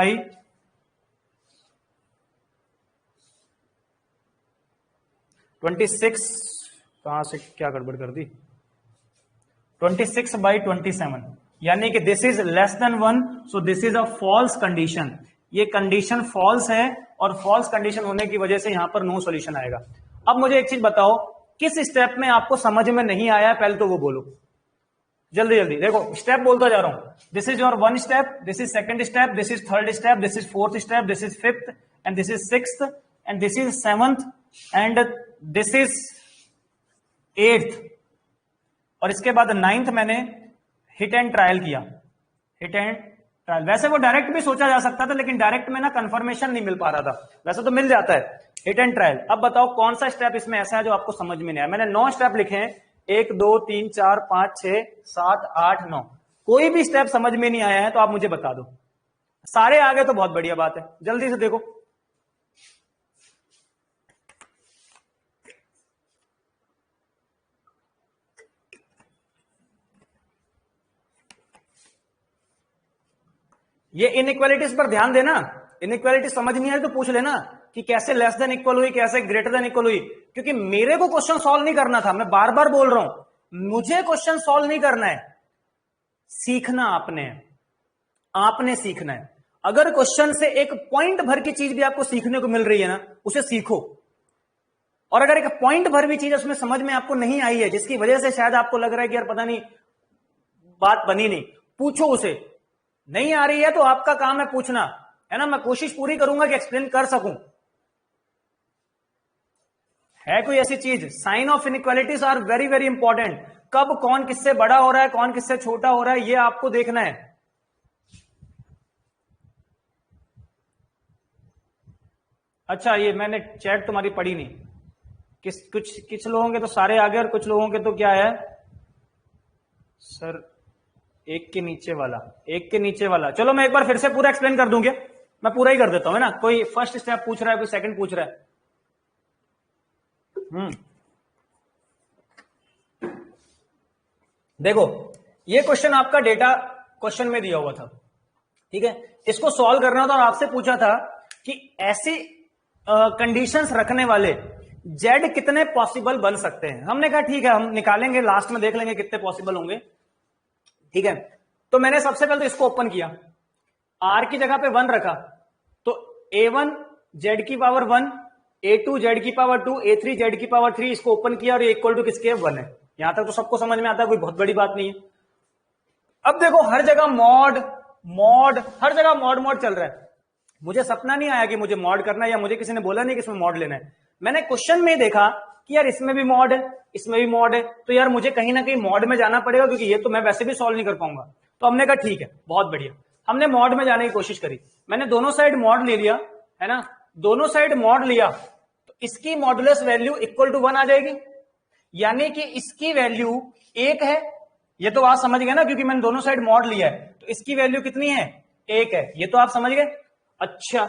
कहां से क्या गड़बड़ कर दी, 26/27, यानी कि this is less than 1, so this is a false condition. ये कंडीशन फॉल्स है, और फॉल्स कंडीशन होने की वजह से यहां पर नो सॉल्यूशन आएगा। अब मुझे एक चीज बताओ, किस स्टेप में आपको समझ में नहीं आया है, पहले तो वो बोलो जल्दी जल्दी। देखो स्टेप बोलता जा रहा हूं, this is your 1 step, this is 2nd step, this is 3rd step, this is 4th step, this is 5th, and this is 6th, and this is 7th, and this is 8th, और इसके बाद 9th मैंने hit and trial किया। Hit and trial, वैसे वो direct भी सोचा जा सकता था, लेकिन डायरेक्ट में ना कंफर्मेशन नहीं मिल पा रहा था, वैसे तो मिल जाता है हिट एंड ट्रायल। अब बताओ कौन सा स्टेप इसमें ऐसा है जो आपको समझ में नहीं आया। मैंने 9 स्टेप लिखे हैं, 1 2 3 4 5 6 7 8 9, कोई भी स्टेप समझ में नहीं आया है तो आप मुझे बता दो। सारे आ गए तो बहुत बढ़िया बात है, जल्दी से देखो। ये इनइक्वालिटीज पर ध्यान देना, इनइक्वालिटी समझ नहीं आए तो पूछ लेना कि कैसे लेस देन इक्वल हुई, कैसे ग्रेटर देन इक्वल हुई, क्योंकि मेरे को क्वेश्चन सॉल्व नहीं करना था। मैं बार बार बोल रहा हूं, मुझे क्वेश्चन सॉल्व नहीं करना है, सीखना आपने सीखना है। अगर क्वेश्चन से एक पॉइंट भर की चीज भी आपको सीखने को मिल रही है ना, उसे सीखो। और अगर एक पॉइंट भर भी चीज उसमें समझ में आपको नहीं आई है, जिसकी वजह से शायद आपको लग रहा है कि यार पता नहीं बात बनी नहीं, पूछो उसे। नहीं आ रही है तो आपका काम है पूछना, है ना। मैं कोशिश पूरी करूंगा कि एक्सप्लेन कर सकूं। है कोई ऐसी चीज, sign of inequalities are very very important. कब कौन किससे बड़ा हो रहा है, कौन किससे छोटा हो रहा है, ये आपको देखना है। अच्छा, ये मैंने चैट तुम्हारी पढ़ी नहीं, कुछ लोगों के तो सारे आ गए और कुछ लोगों के तो क्या है सर, एक के नीचे वाला। चलो मैं एक बार फिर से पूरा एक्सप्लेन कर दूंगा, मैं पूरा ही कर देता हूं, है ना। कोई फर्स्ट स्टेप पूछ रहा है, कोई सेकंड पूछ रहा है। देखो ये क्वेश्चन आपका डेटा क्वेश्चन में दिया हुआ था, ठीक है। इसको सॉल्व करना था और आपसे पूछा था कि ऐसी कंडीशंस रखने वाले जेड कितने पॉसिबल बन सकते हैं। हमने कहा ठीक है, हम निकालेंगे, लास्ट में देख लेंगे कितने पॉसिबल होंगे, ठीक है। तो मैंने सबसे पहले तो इसको ओपन किया, आर की जगह पे 1 रखा, तो A1 जेड की पावर 1, A2 जेड की पावर 2, A3 जेड की पावर 3, इसको ओपन किया और ये इक्वल टू किसके 1 है। यहां तक तो सबको समझ में आता है, कोई बहुत बड़ी बात नहीं है। अब देखो हर जगह मॉड हर जगह मॉड चल रहा है। मुझे सपना नहीं आया कि मुझे मॉड करना है, या मुझे किसी ने बोला नहीं कि इसमें मॉड लेना है। मैंने क्वेश्चन में देखा कि यार इसमें भी मॉड है, इसमें भी मॉड है, तो यार मुझे कहीं ना कहीं मॉड में जाना पड़ेगा, क्योंकि ये तो मैं वैसे भी सॉल्व नहीं कर पाऊंगा। तो हमने कहा ठीक है, बहुत बढ़िया, हमने मॉड में जाने की कोशिश करी। मैंने दोनों साइड मॉड ले लिया, है ना। दोनों साइड मॉड लिया तो इसकी मॉडुलस वैल्यू इक्वल टू 1 आ जाएगी, यानी कि इसकी वैल्यू 1 है। ये तो आप समझ गए ना, क्योंकि मैंने दोनों साइड मॉड लिया है, तो इसकी वैल्यू कितनी है, 1 है। ये तो आप समझ गए। अच्छा,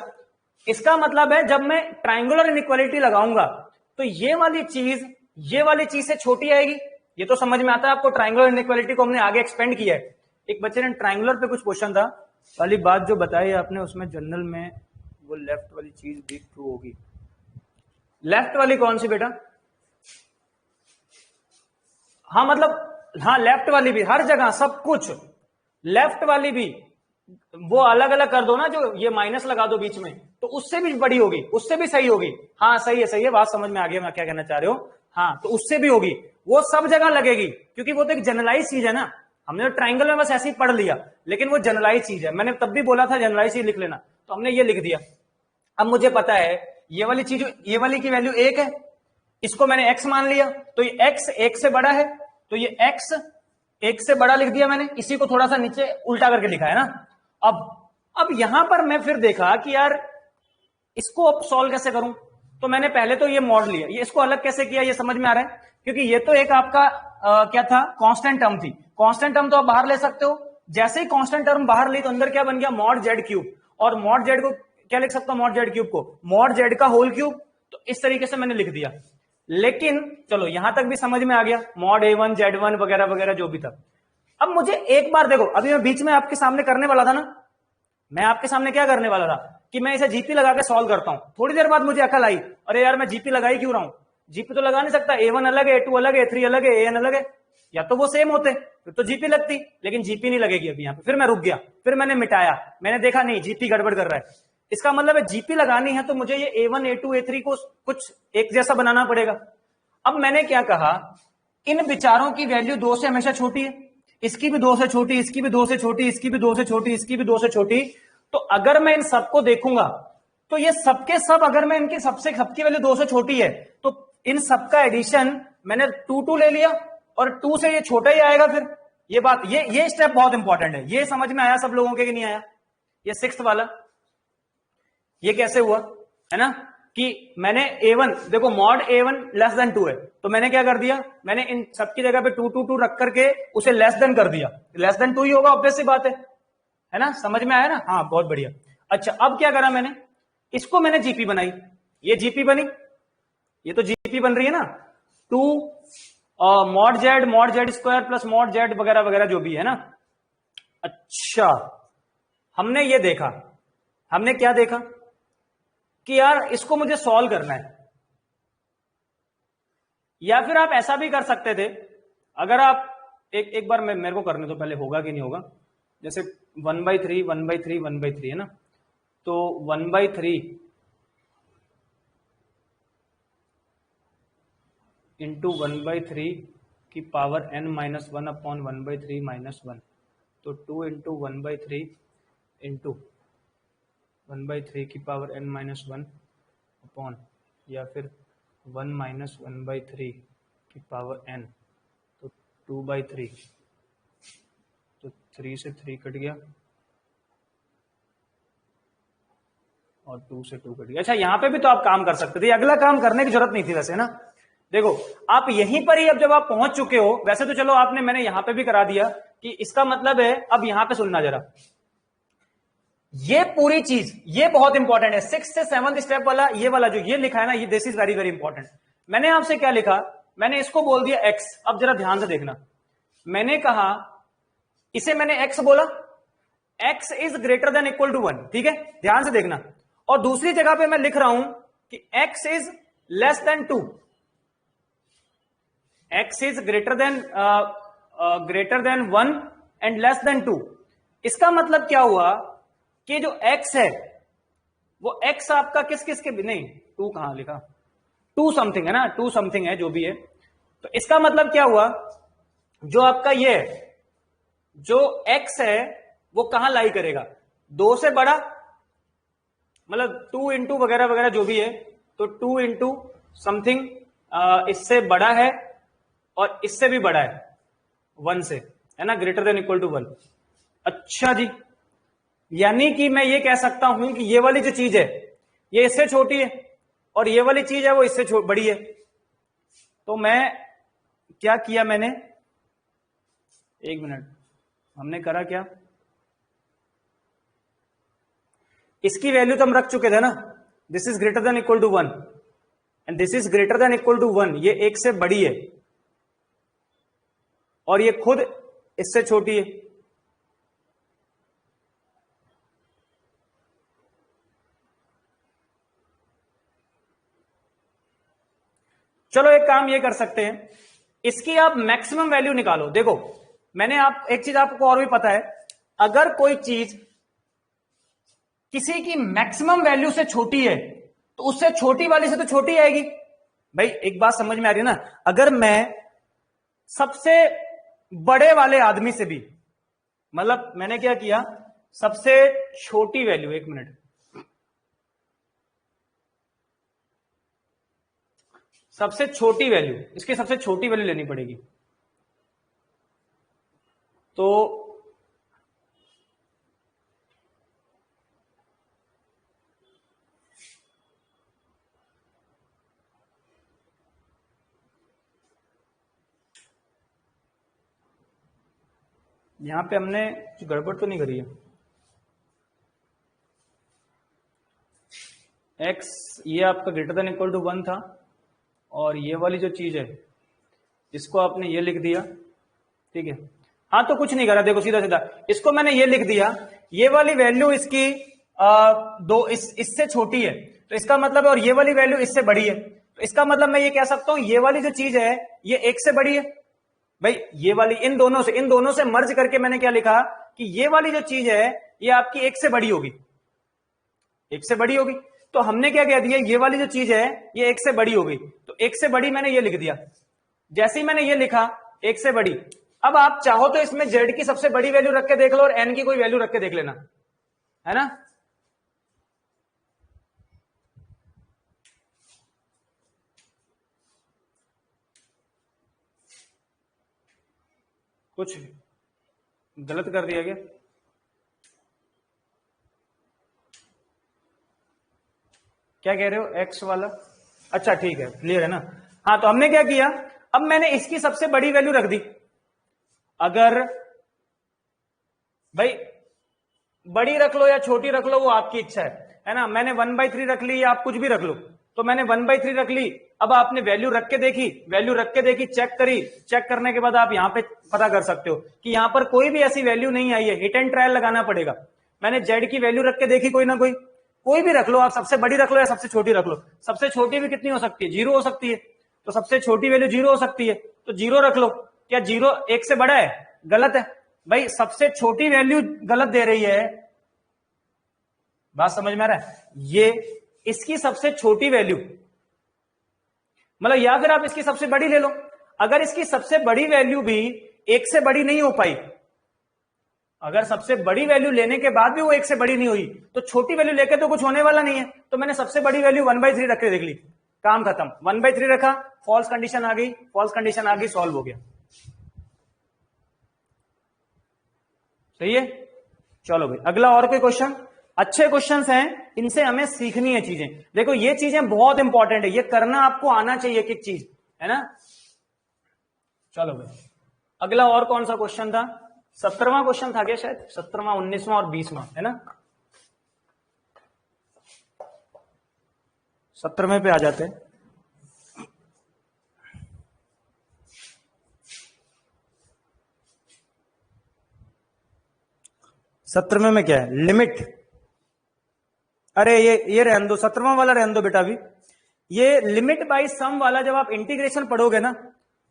इसका मतलब है जब मैं ट्राइंगुलर इनइक्वालिटी लगाऊंगा तो ये वाली चीज ये वाली चीज से छोटी आएगी, ये तो समझ में आता है आपको। ट्राइंगुलर इनइक्वालिटी को हमने आगे एक्सपेंड किया है। एक बच्चे ने ट्राइंगुलर पे कुछ क्वेश्चन था, वाली बात जो बताई आपने उसमें जनरल में वो लेफ्ट वाली चीज भी ट्रू होगी। लेफ्ट वाली कौन सी बेटा? हाँ मतलब हाँ लेफ्ट वाली भी, हर जगह सब कुछ लेफ्ट वाली भी वो अलग अलग कर दो ना, जो ये माइनस लगा दो बीच में, तो उससे भी बड़ी होगी, उससे भी सही होगी। हाँ सही है, बात समझ में आ गई मैं क्या कहना चाह रहे हो। हाँ तो उससे भी होगी, वो सब जगह लगेगी, क्योंकि वो तो एक जनरलाइज चीज है ना। हमने तो ट्राइंगल में बस ऐसे ही पढ़ लिया, लेकिन वो जनरलाइज चीज है। मैंने तब भी बोला था जनरलाइज चीज लिख लेना, तो हमने ये लिख दिया। अब मुझे पता है ये वाली चीज, ये वाली की वैल्यू 1 है, इसको मैंने x मान लिया, तो ये x 1 से बड़ा है, तो ये x 1 से बड़ा लिख दिया मैंने। इसी को थोड़ा सा नीचे उल्टा करके लिखा है ना। अब यहां पर मैं फिर देखा कि यार इसको अब सॉल्व कैसे करूं, तो मैंने पहले तो ये मॉड लिया, ये इसको अलग कैसे किया ये समझ में आ रहा है, क्योंकि ये तो एक आपका क्या था, कांस्टेंट टर्म थी। कांस्टेंट टर्म तो आप बाहर ले सकते हो, जैसे ही कांस्टेंट टर्म बाहर ली तो अंदर क्या बन गया, मॉड जेड क्यूब। और मॉड जेड को क्या लिख सकता हूं, मॉड जेड क्यूब को मॉड जेड का होल क्यूब। तो इस तरीके से मैंने लिख दिया। लेकिन चलो यहां तक भी समझ में आ गया, मॉड A1 Z1 वगैरह वगैरह जो भी था। अब मुझे एक बार देखो, अभी मैं बीच में आपके सामने करने वाला था ना, मैं आपके सामने क्या करने वाला था कि मैं इसे जीपी लगा के सॉल्व करता हूं। थोड़ी देर बाद मुझे अकल आई, अरे यार मैं जीपी लगा ही क्यों रहा हूं, जीपी तो लगा नहीं सकता, A1 अलग है, A2 अलग है, A3 अलग है, AN अलग है, या तो वो सेम होते फिर तो जीपी लगती, लेकिन जीपी नहीं लगेगी अभी यहां पे। फिर मैं रुक गया, फिर मैंने मिटाया, मैंने देखा नहीं जीपी गड़बड़ कर रहा है। इसका मतलब है जीपी लगानी है तो मुझे ये A1 A2 A3 को कुछ एक जैसा बनाना पड़ेगा। अब मैंने क्या कहा, इन विचारों की वैल्यू 2 से हमेशा छोटी है, इसकी भी 2 से छोटी, इसकी भी 2 से छोटी, इसकी भी 2 से छोटी, इसकी भी 2 से छोटी। तो अगर मैं इन सबको देखूंगा तो ये सबके सब, अगर मैं इनकी सबकी वैल्यू 2 से छोटी है, तो इन सबका एडिशन मैंने 2 ले लिया, और 2 से ये छोटा ही आएगा फिर। ये बात, ये स्टेप बहुत इंपॉर्टेंट है। ये समझ में आया सब लोगों के कि नहीं आया? ये 6th वाला, ये कैसे हुआ है ना, कि मैंने A1 देखो, मॉड A1 लेस देन 2 है, तो मैंने क्या कर दिया, मैंने इन सबकी जगह पे 2 2 2 रख करके उसे लेस देन कर दिया। लेस देन 2 ही होगा, ऑब्वियस सी बात है ना, समझ में आया ना। हाँ बहुत बढ़िया। अच्छा अब क्या करा मैंने, इसको मैंने जीपी बनाई, ये जीपी बनी, ये तो जीपी बन रही है ना, 2 mod Z square plus mod Z वगैरह वगैरह जो भी है ना। अच्छा हमने ये देखा, हमने क्या देखा कि यार इसको मुझे सॉल्व करना है, या फिर आप ऐसा भी कर सकते थे, अगर आप एक बार मेरे को करने तो पहले होगा कि नहीं होगा। जैसे 1/3 1/3 1/3 है ना, तो 1/3 इंटू 1/3 की power n minus 1 upon 1/3 minus 1, तो 2 इंटू 1/3 इंटू 1/3 की पावर n माइनस 1 अपॉन, या फिर 1 माइनस 1/3 की पावर n, तो 2/3, तो 3 से 3 कट गया और 2 से 2 कट गया। अच्छा यहां पे भी तो आप काम कर सकते थे, अगला काम करने की जरूरत नहीं थी वैसे ना। देखो आप यहीं पर ही, अब जब आप पहुंच चुके हो, वैसे तो चलो आपने, मैंने यहां पे भी करा दिया, कि इसका मतलब है, अब यहां पे सुनना जरा, ये पूरी चीज ये बहुत इंपॉर्टेंट है। 6th से 7th स्टेप वाला, ये वाला जो ये लिखा है ना, ये this is very very important. मैंने आपसे क्या लिखा, मैंने इसको बोल दिया x। अब जरा ध्यान से देखना, मैंने कहा, इसे मैंने x बोला, x is greater than equal to 1, ठीक है, ध्यान से देखना। और दूसरी जगह पे मैं लिख रहा हूं कि x is less than 2, x is greater then 1 and less than 2। इसका मतलब क्या हुआ कि जो x है वो x आपका किस किस के, नहीं 2 कहां लिखा, 2 समथिंग है ना, 2 समथिंग है जो भी है। तो इसका मतलब क्या हुआ, जो आपका ये जो x है वो कहां लाई करेगा, 2 से बड़ा, मतलब 2 इंटू वगैरह वगैरह जो भी है, तो 2 इंटू समथिंग इससे बड़ा है और इससे भी बड़ा है 1 से, है ना, ग्रेटर देन इक्वल टू 1। अच्छा जी, यानी कि मैं ये कह सकता हूं कि ये वाली जो चीज है ये इससे छोटी है और ये वाली चीज है वो इससे बड़ी है। तो मैं क्या किया, मैंने, एक मिनट, हमने करा क्या, इसकी वैल्यू तो हम रख चुके थे ना, this is greater than equal to 1, and this is greater than equal to 1, ये 1 से बड़ी है और ये खुद इससे छोटी है, चलो एक काम ये कर सकते हैं, इसकी आप मैक्सिमम वैल्यू निकालो। देखो मैंने आप एक चीज आपको और भी पता है, अगर कोई चीज किसी की मैक्सिमम वैल्यू से छोटी है तो उससे छोटी वाली से तो छोटी आएगी। भाई एक बात समझ में आ रही है ना, अगर मैं सबसे बड़े वाले आदमी से भी, मतलब मैंने क्या किया, सबसे छोटी वैल्यू, एक मिनट, सबसे छोटी वैल्यू, इसकी सबसे छोटी वैल्यू लेनी पड़ेगी। तो यहां पे हमने गड़बड़ तो नहीं करी है। x ये आपका ग्रेटर देन इक्वल टू 1 था और ये वाली जो चीज है इसको आपने ये लिख दिया, ठीक है। हाँ तो कुछ नहीं करा, देखो सीधा सीधा इसको मैंने ये लिख दिया, ये वाली वैल्यू इसकी इससे छोटी है तो इसका मतलब है, और ये वाली वैल्यू इससे बड़ी है तो इसका मतलब मैं ये कह सकता हूं ये वाली जो चीज है ये 1 से बड़ी है। भाई ये वाली इन दोनों से मर्ज करके मैंने क्या लिखा कि ये वाली जो चीज है ये आपकी 1 से बड़ी होगी, 1 से बड़ी होगी। तो हमने क्या कह दिया, ये वाली जो चीज है ये 1 से बड़ी हो गई, तो 1 से बड़ी मैंने ये लिख दिया। जैसे ही मैंने ये लिखा 1 से बड़ी, अब आप चाहो तो इसमें z की सबसे बड़ी वैल्यू रख के देख लो और n की कोई वैल्यू रख के देख लेना, है ना। कुछ गलत कर दिया क्या? क्या कह रहे हो x वाला? अच्छा ठीक है, क्लियर है ना। हाँ तो हमने क्या किया, अब मैंने इसकी सबसे बड़ी वैल्यू रख दी। अगर भाई बड़ी रख लो या छोटी रख लो वो आपकी इच्छा है ना। मैंने 1/3 रख ली या आप कुछ भी रख लो, तो मैंने 1/3 रख ली। अब आपने वैल्यू रख के देखी, चेक करी, चेक करने के बाद आप यहां पे पता कर सकते हो कि यहां पर कोई भी ऐसी वैल्यू नहीं आई है, हिट एंड ट्रायल लगाना पड़ेगा। मैंने z की वैल्यू रख के देखी, कोई ना कोई भी रख लो आप, सबसे बड़ी रख लो या सबसे छोटी रख लो। सबसे छोटी भी कितनी हो सकती है, 0 हो सकती है, तो सबसे छोटी वैल्यू 0 हो सकती है, तो 0 रख लो। क्या 0 1 से बड़ा है? गलत है भाई, सबसे छोटी वैल्यू गलत दे रही है। बात समझ में आ रहा है? ये इसकी सबसे छोटी वैल्यू, मतलब या फिर आप इसकी सबसे बड़ी ले लो। अगर इसकी सबसे बड़ी वैल्यू भी 1 से बड़ी नहीं हो पाई, अगर सबसे बड़ी वैल्यू लेने के बाद भी वो 1 से बड़ी नहीं हुई, तो छोटी वैल्यू लेके तो कुछ होने वाला नहीं है। तो मैंने सबसे बड़ी वैल्यू 1/3 रख के देख ली, काम खत्म। 1/3 रखा, फॉल्स कंडीशन आ गई, सॉल्व हो गया। सही है, चलो भाई अगला और कोई क्वेश्चन। अच्छे क्वेश्चंस हैं, इनसे हमें सीखनी है चीजें। देखो ये चीजें बहुत इंपॉर्टेंट है, ये करना आपको आना चाहिए कि चीज, है ना। चलो भाई अगला और कौन सा क्वेश्चन था? 17वां क्वेश्चन था क्या शायद, 17वां, 19वां और 20वां, है ना। 17वें पे आ जाते हैं। सत्रहवें में क्या है, लिमिट। अरे ये रहने दो, 17वां वाला रहने दो बेटा। भी ये लिमिट बाय सम वाला जब आप इंटीग्रेशन पढ़ोगे ना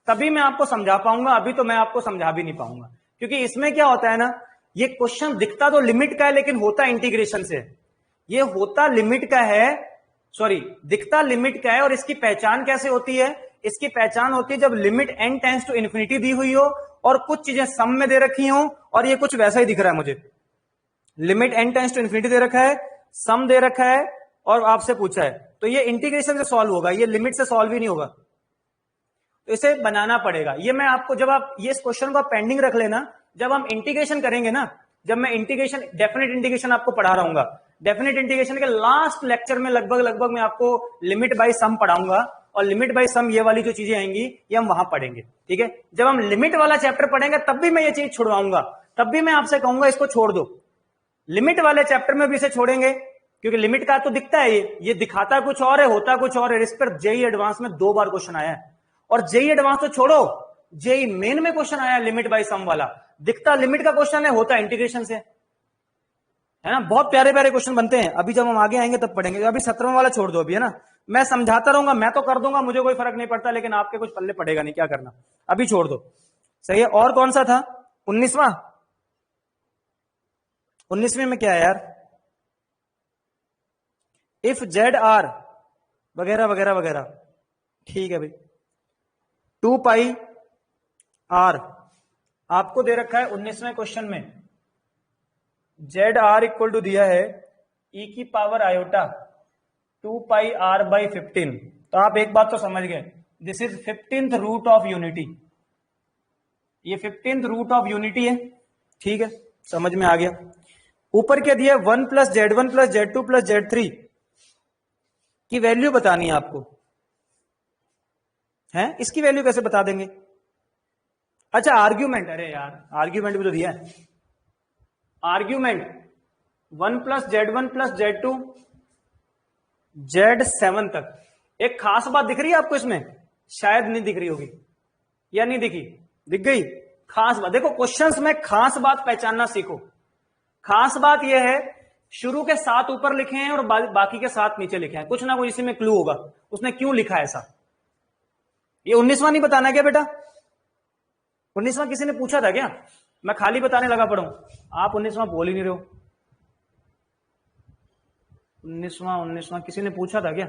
तभी मैं आपको समझा पाऊंगा, अभी तो मैं आपको समझा भी नहीं पाऊंगा। क्योंकि इसमें क्या होता है ना, ये क्वेश्चन दिखता तो लिमिट का है लेकिन होता इंटीग्रेशन से। ये होता लिमिट का है, सॉरी दिखता लिमिट का है। और इसकी पहचान कैसे होती है? इसकी पहचान होती है जब limit n tends to infinity दी हुई हो और कुछ चीजें सम में दे रखी हो, और ये कुछ वैसा ही दिख रहा है मुझे। Limit n tends to infinity दे रखा है, सम दे रखा है और आपसे पूछा है, तो ये इंटीग्रेशन से सॉल्व होगा, ये लिमिट से सॉल्व ही नहीं होगा। तो इसे बनाना पड़ेगा। ये मैं आपको, जब आप ये इस क्वेश्चन को पेंडिंग रख लेना, जब हम इंटीग्रेशन करेंगे ना, जब मैं इंटीग्रेशन, डेफिनेट इंटीग्रेशन आपको पढ़ा रहा हूँ, डेफिनेट इंटीग्रेशन के लास्ट लेक्चर में लगभग मैं आपको लिमिट बाय सम पढ़ाऊंगा, और लिमिट बाय सम ये वाली जो चीजें आएंगी ये हम वहां पढ़ेंगे, ठीक है। जब हम लिमिट वाला चैप्टर पढ़ेंगे तब भी मैं ये चीज छुड़वाऊंगा, तब भी मैं आपसे कहूंगा इसको छोड़ दो। लिमिट वाले चैप्टर में भी इसे छोड़ेंगे क्योंकि लिमिट का तो दिखता है, ये दिखाता कुछ और है, होता कुछ और है। इस पर जेई एडवांस में 2 बार क्वेश्चन आया है, और जेई एडवांस तो छोड़ो, जेई मेन में क्वेश्चन आया लिमिट बाय सम वाला, दिखता लिमिट का क्वेश्चन है, होता इंटीग्रेशन से, है ना। बहुत प्यारे प्यारे क्वेश्चन बनते हैं, अभी जब हम आगे आएंगे तब पढ़ेंगे। अभी 17वां वाला छोड़ दो अभी, है ना। मैं समझाता रहूंगा, मैं तो कर दूंगा, मुझे कोई फर्क नहीं पड़ता, लेकिन आपके कुछ पल्ले पड़ेगा नहीं, क्या करना, अभी छोड़ दो। सही है। और कौन सा था 19वां? 19वें में क्या है यार, इफ जेड आर वगैरह वगैरह वगैरह, ठीक है भाई। 2 पाई आर आपको दे रखा है 19वें क्वेश्चन में, जेड आर इक्वल टू दिया है ई की power iota 2 pi R by 15। तो आप एक बात तो समझ गए, this is 15th root of unity, ये 15th रूट ऑफ यूनिटी है, ठीक है, समझ में आ गया। ऊपर क्या दिया, 1 plus Z1 plus Z2 plus Z3 की वैल्यू बतानी है आपको, है, इसकी वैल्यू कैसे बता देंगे? अच्छा आर्ग्यूमेंट, अरे यार आर्ग्यूमेंट भी तो दिया है, argument 1 plus Z1 plus Z2 Z7 तक। एक खास बात दिख रही है आपको इसमें, शायद नहीं दिख रही होगी, या नहीं दिखी, दिख गई खास बात। देखो क्वेश्चंस में खास बात पहचानना सीखो। खास बात यह है, शुरू के 7 ऊपर लिखे हैं और बाकी के 7 नीचे लिखे हैं, कुछ ना कुछ इसी में क्लू होगा, उसने क्यों लिखा है ऐसा। ये 19वां नहीं बताना क्या बेटा? 19वां किसी ने पूछा था क्या? मैं खाली बताने लगा पढ़ू, आप 19वां बोल ही नहीं रहे हो। 19वां किसी ने पूछा था क्या?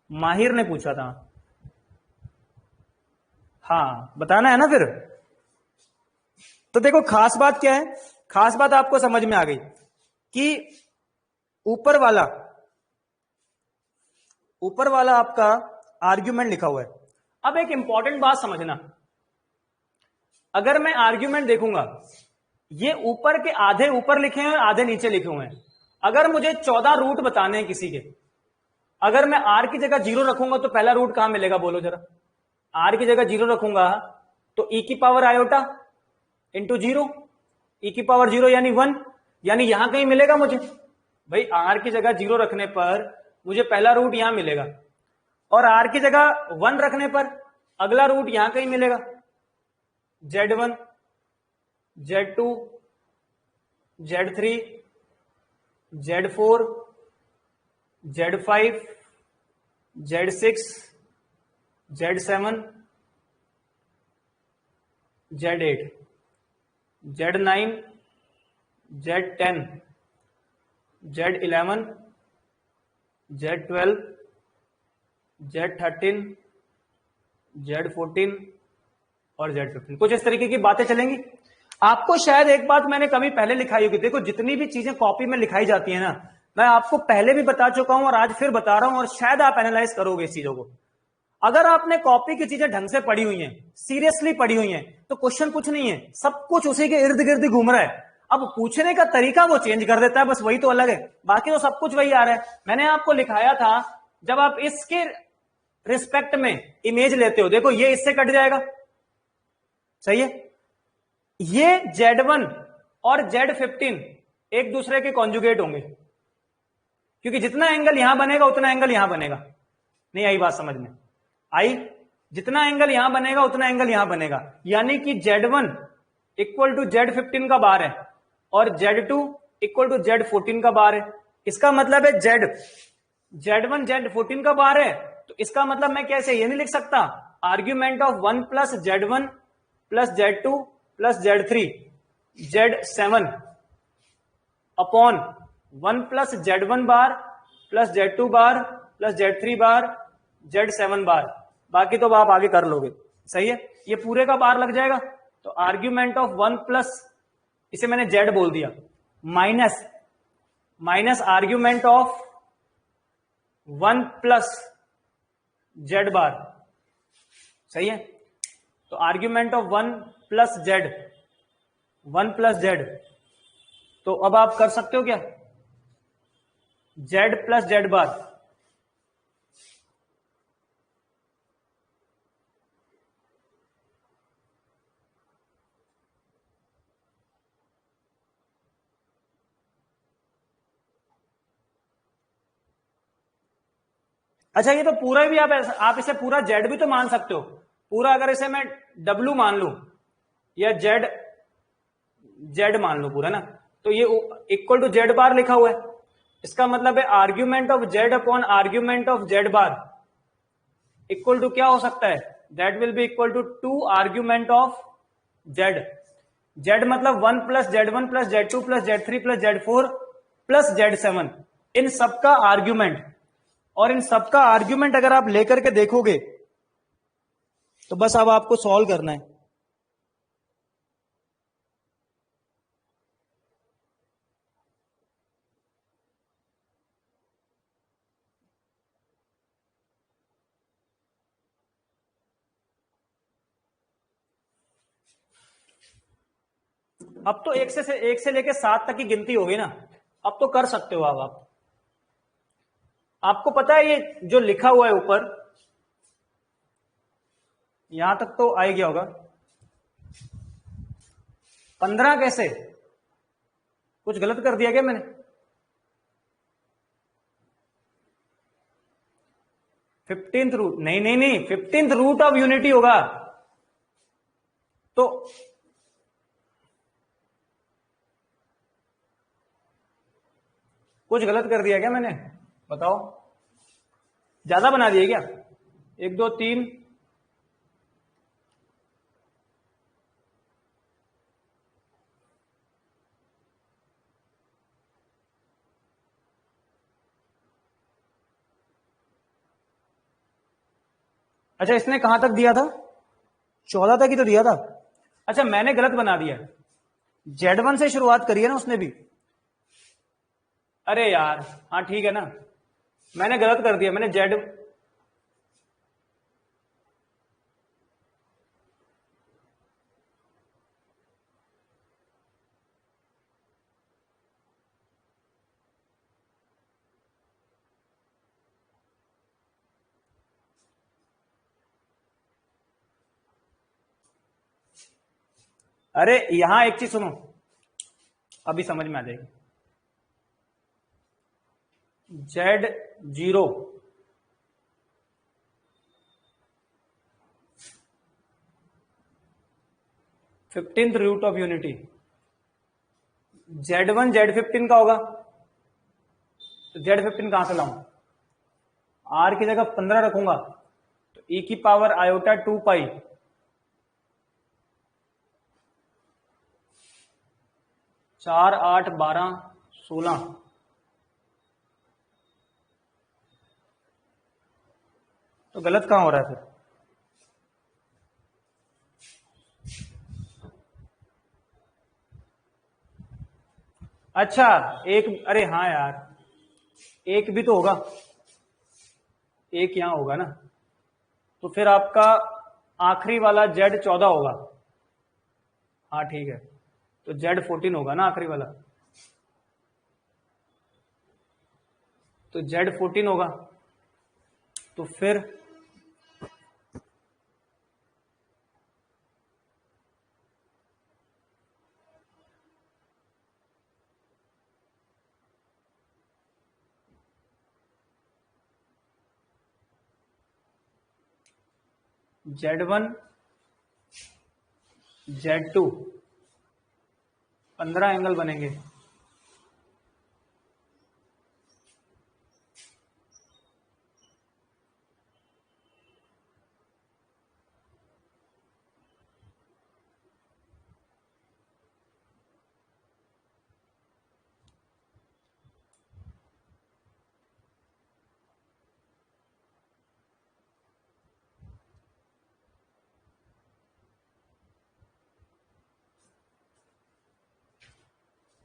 माहिर ने पूछा था, हाँ बताना है ना फिर। तो देखो खास बात क्या है, खास बात आपको समझ में आ गई कि ऊपर वाला आपका आर्ग्यूमेंट लिखा हुआ है। अब एक इंपॉर्टेंट बात समझना, अगर मैं आर्ग्यूमेंट देखूंगा, ये ऊपर के आधे ऊपर लिखे हैं और आधे नीचे लिखे हुए हैं। अगर मुझे 14 रूट बताने हैं किसी के, अगर मैं आर की जगह 0 रखूंगा तो पहला रूट कहां मिलेगा बोलो जरा? आर की जगह 0 रखूंगा तो ई की पावर आयोटा इंटू 0, ई की पावर 0 यानी 1, यानी यहां कहीं मिलेगा मुझे। भाई आर की जगह 0 रखने पर मुझे पहला रूट यहां मिलेगा, और आर की जगह 1 रखने पर अगला रूट यहां कहीं मिलेगा, Z1 Z2 Z3 Z4 Z5 Z6 Z7 Z8 Z9 Z10 Z11 Z12 Z13 Z14 और Z15, कुछ इस तरीके की बातें चलेंगी। आपको शायद एक बात मैंने कभी पहले लिखाई होगी, देखो जितनी भी चीजें कॉपी में लिखाई जाती है ना, मैं आपको पहले भी बता चुका हूं और आज फिर बता रहा हूं, और शायद आप एनालाइज करोगे इस चीजों को। अगर आपने कॉपी की चीजें ढंग से पढ़ी हुई हैं, सीरियसली पढ़ी हुई हैं, तो क्वेश्चन कुछ नहीं है, सब कुछ उसी के इर्द गिर्द घूम रहा है। अब पूछने का तरीका वो चेंज कर देता है, बस वही तो अलग है, बाकी तो सब कुछ वही आ रहा है। मैंने आपको लिखाया था, जब आप इसके रिस्पेक्ट में इमेज लेते हो, देखो ये इससे कट जाएगा, सही है। ये Z1 और Z15 एक दूसरे के कॉन्जुगेट होंगे, क्योंकि जितना एंगल यहां बनेगा उतना एंगल यहां बनेगा। नहीं आई बात समझ में? आई, जितना एंगल यहां बनेगा उतना एंगल यहां बनेगा, यानी कि Z1 इक्वल टू Z15 का बार है और Z2 इक्वल टू Z14 का बार है। इसका मतलब है Z1 Z14 का बार है, तो इसका मतलब मैं कैसे ये नहीं लिख सकता, argument of 1 plus Z1 plus Z2 plus Z3 Z7 upon 1 plus Z1 bar plus Z2 bar plus Z3 bar Z7 बार, बाकी तो आप आगे कर लोगे, सही है। ये पूरे का बार लग जाएगा, तो आर्ग्यूमेंट ऑफ 1 प्लस, इसे मैंने Z बोल दिया, minus argument of 1 plus Z बार, सही है। तो आर्ग्यूमेंट ऑफ 1 प्लस Z, तो अब आप कर सकते हो क्या, Z प्लस Z बार, अच्छा ये तो पूरा भी आप इसे पूरा जेड भी तो मान सकते हो। पूरा अगर इसे मैं डब्लू मान लू या जेड जेड मान लो पूरा ना, तो ये इक्वल टू जेड बार लिखा हुआ है। इसका मतलब है argument of Z upon argument of Z bar equal to क्या हो सकता है, that will be equal to 2 argument of Z. Z मतलब 1 plus Z 1 plus Z 2 plus Z 3 plus Z 4 plus Z 7, इन सबका आर्ग्यूमेंट। और इन सबका आर्ग्यूमेंट अगर आप लेकर के देखोगे तो बस अब आपको सॉल्व करना है। अब तो एक से लेके 7 तक की गिनती होगी ना, अब तो कर सकते हो आप। आपको पता है ये जो लिखा हुआ है ऊपर, यहां तक तो आ ही गया होगा। 15 कैसे, कुछ गलत कर दिया क्या मैंने? 15th रूट नहीं नहीं नहीं, 15th रूट ऑफ यूनिटी होगा। तो कुछ गलत कर दिया क्या मैंने, बताओ? ज्यादा बना दिया क्या? 1 2 3, अच्छा इसने कहां तक दिया था? 14 तक ही तो दिया था। अच्छा मैंने गलत बना दिया, Z1 से शुरुआत करी है ना उसने भी। अरे यार हाँ ठीक है ना, मैंने गलत कर दिया, मैंने जेड, अरे यहां एक चीज सुनो, अभी समझ में आ जाएगी। Z0 15th root of unity, Z1 Z15 का होगा, तो Z15 कहां से लाऊं? R की जगह 15 रखूंगा तो e की पावर आयोटा 2 पाई 4 8 12 16, तो गलत कहां हो रहा है फिर? अच्छा एक, अरे हाँ यार एक भी तो होगा, एक यहां होगा ना, तो फिर आपका आखिरी वाला Z14 होगा। हाँ ठीक है, तो Z14 होगा ना आखिरी वाला, तो Z14 होगा। तो फिर Z1 Z2 15 एंगल बनेंगे।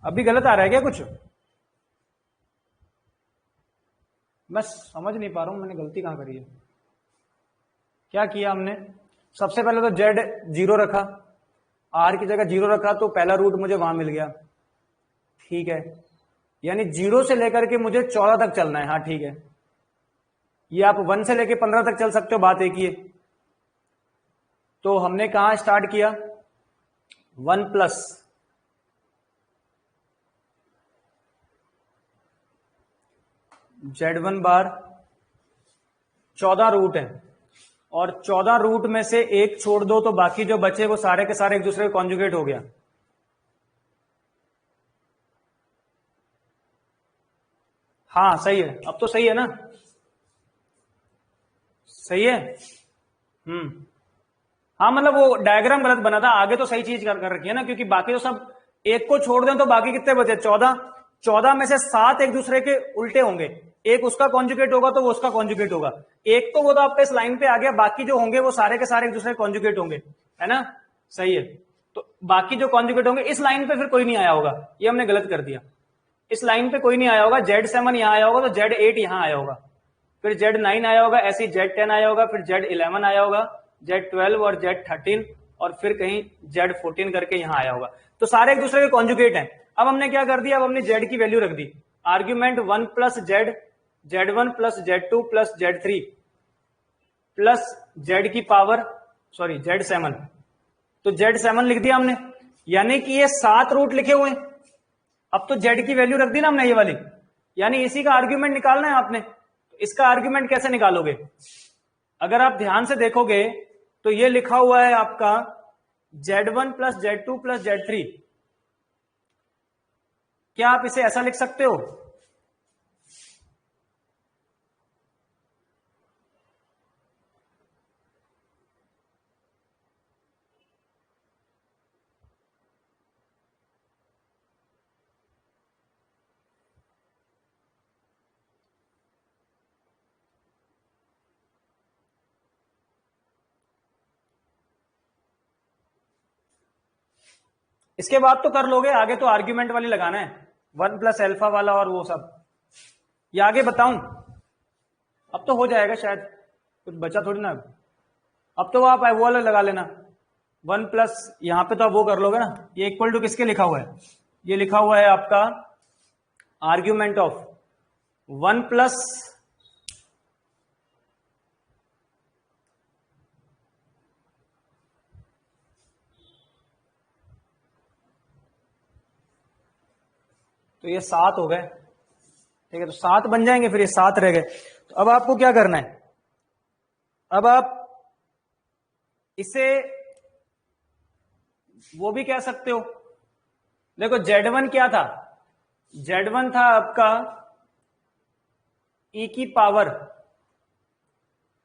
अभी गलत आ रहा है क्या कुछ? मैं समझ नहीं पा रहा हूं मैंने गलती कहां करी है। क्या किया हमने, सबसे पहले तो Z0 रखा, R की जगह 0 रखा, तो पहला रूट मुझे वहां मिल गया। ठीक है, यानी 0 से लेकर के मुझे 14 तक चलना है। हाँ ठीक है, ये आप 1 से लेकर 15 तक चल सकते हो, बात एक ही है। तो हमने कहा स्टार्ट किया, 1 प्लस Z1 बार 14 रूट है और 14 रूट में से एक छोड़ दो तो बाकी जो बचे वो सारे के सारे एक दूसरे के कॉन्जुगेट हो गया। हाँ सही है, अब तो सही है ना, सही है। हाँ मतलब वो डायग्राम गलत बना था, आगे तो सही चीज कर रखी है ना, क्योंकि बाकी तो सब एक को छोड़ दें तो बाकी कितने बचे 14, 14 में से 7 एक दूसरे के उल्टे होंगे, एक उसका कॉन्जुगेट होगा तो वो उसका कॉन्जुगेट होगा, एक तो वो तो आपका इस लाइन पे आ गया, बाकी जो होंगे वो सारे के सारे एक दूसरे कॉन्जुगेट होंगे, है ना, सही है। तो बाकी जो कॉन्जुगेट होंगे इस लाइन पे फिर कोई नहीं आया होगा, ये हमने गलत कर दिया, इस लाइन पे कोई नहीं आया होगा, Z7 यहां आया होगा तो Z8 यहां आया होगा, फिर Z9 आया होगा, ऐसे Z10 आया होगा, फिर Z11 आया होगा, Z12 और Z13 और फिर कहीं Z14 करके यहां आया होगा, तो सारे एक दूसरे के कॉन्जुगेट हैं। अब हमने क्या कर दिया, अब हमने Z की वैल्यू रख दी, argument 1 plus Z, Z1 plus Z2 plus Z3 plus Z की पावर सॉरी Z7, तो Z7 लिख दिया हमने, यानी कि ये 7 रूट लिखे हुए हैं। अब तो Z की वैल्यू रख दी ना हमने ये वाली, यानी इसी का आर्ग्यूमेंट निकालना है आपने, तो इसका आर्ग्यूमेंट कैसे निकालोगे, अगर आप ध्यान से देखोगे तो ये लिखा हुआ है आपका Z1 plus Z2 plus Z3, क्या आप इसे ऐसा लिख सकते हो, इसके बाद तो कर लोगे, आगे तो आर्ग्यूमेंट वाली लगाना है, 1 प्लस एल्फा वाला और वो सब, ये आगे बताऊं, अब तो हो जाएगा शायद, कुछ बचा थोड़ी ना, अब तो आप वो वाला लगा लेना, 1 प्लस यहां पे तो आप वो कर लोगे ना, ये इक्वल टू किसके लिखा हुआ है, ये लिखा हुआ है आपका आर्ग्यूमेंट ऑफ 1 प्लस तो ये 7 हो गए, ठीक है, तो 7 बन जाएंगे, फिर ये 7 रह गए, तो अब आपको क्या करना है, अब आप इसे वो भी कह सकते हो, देखो Z1 क्या था, Z1 था आपका e की पावर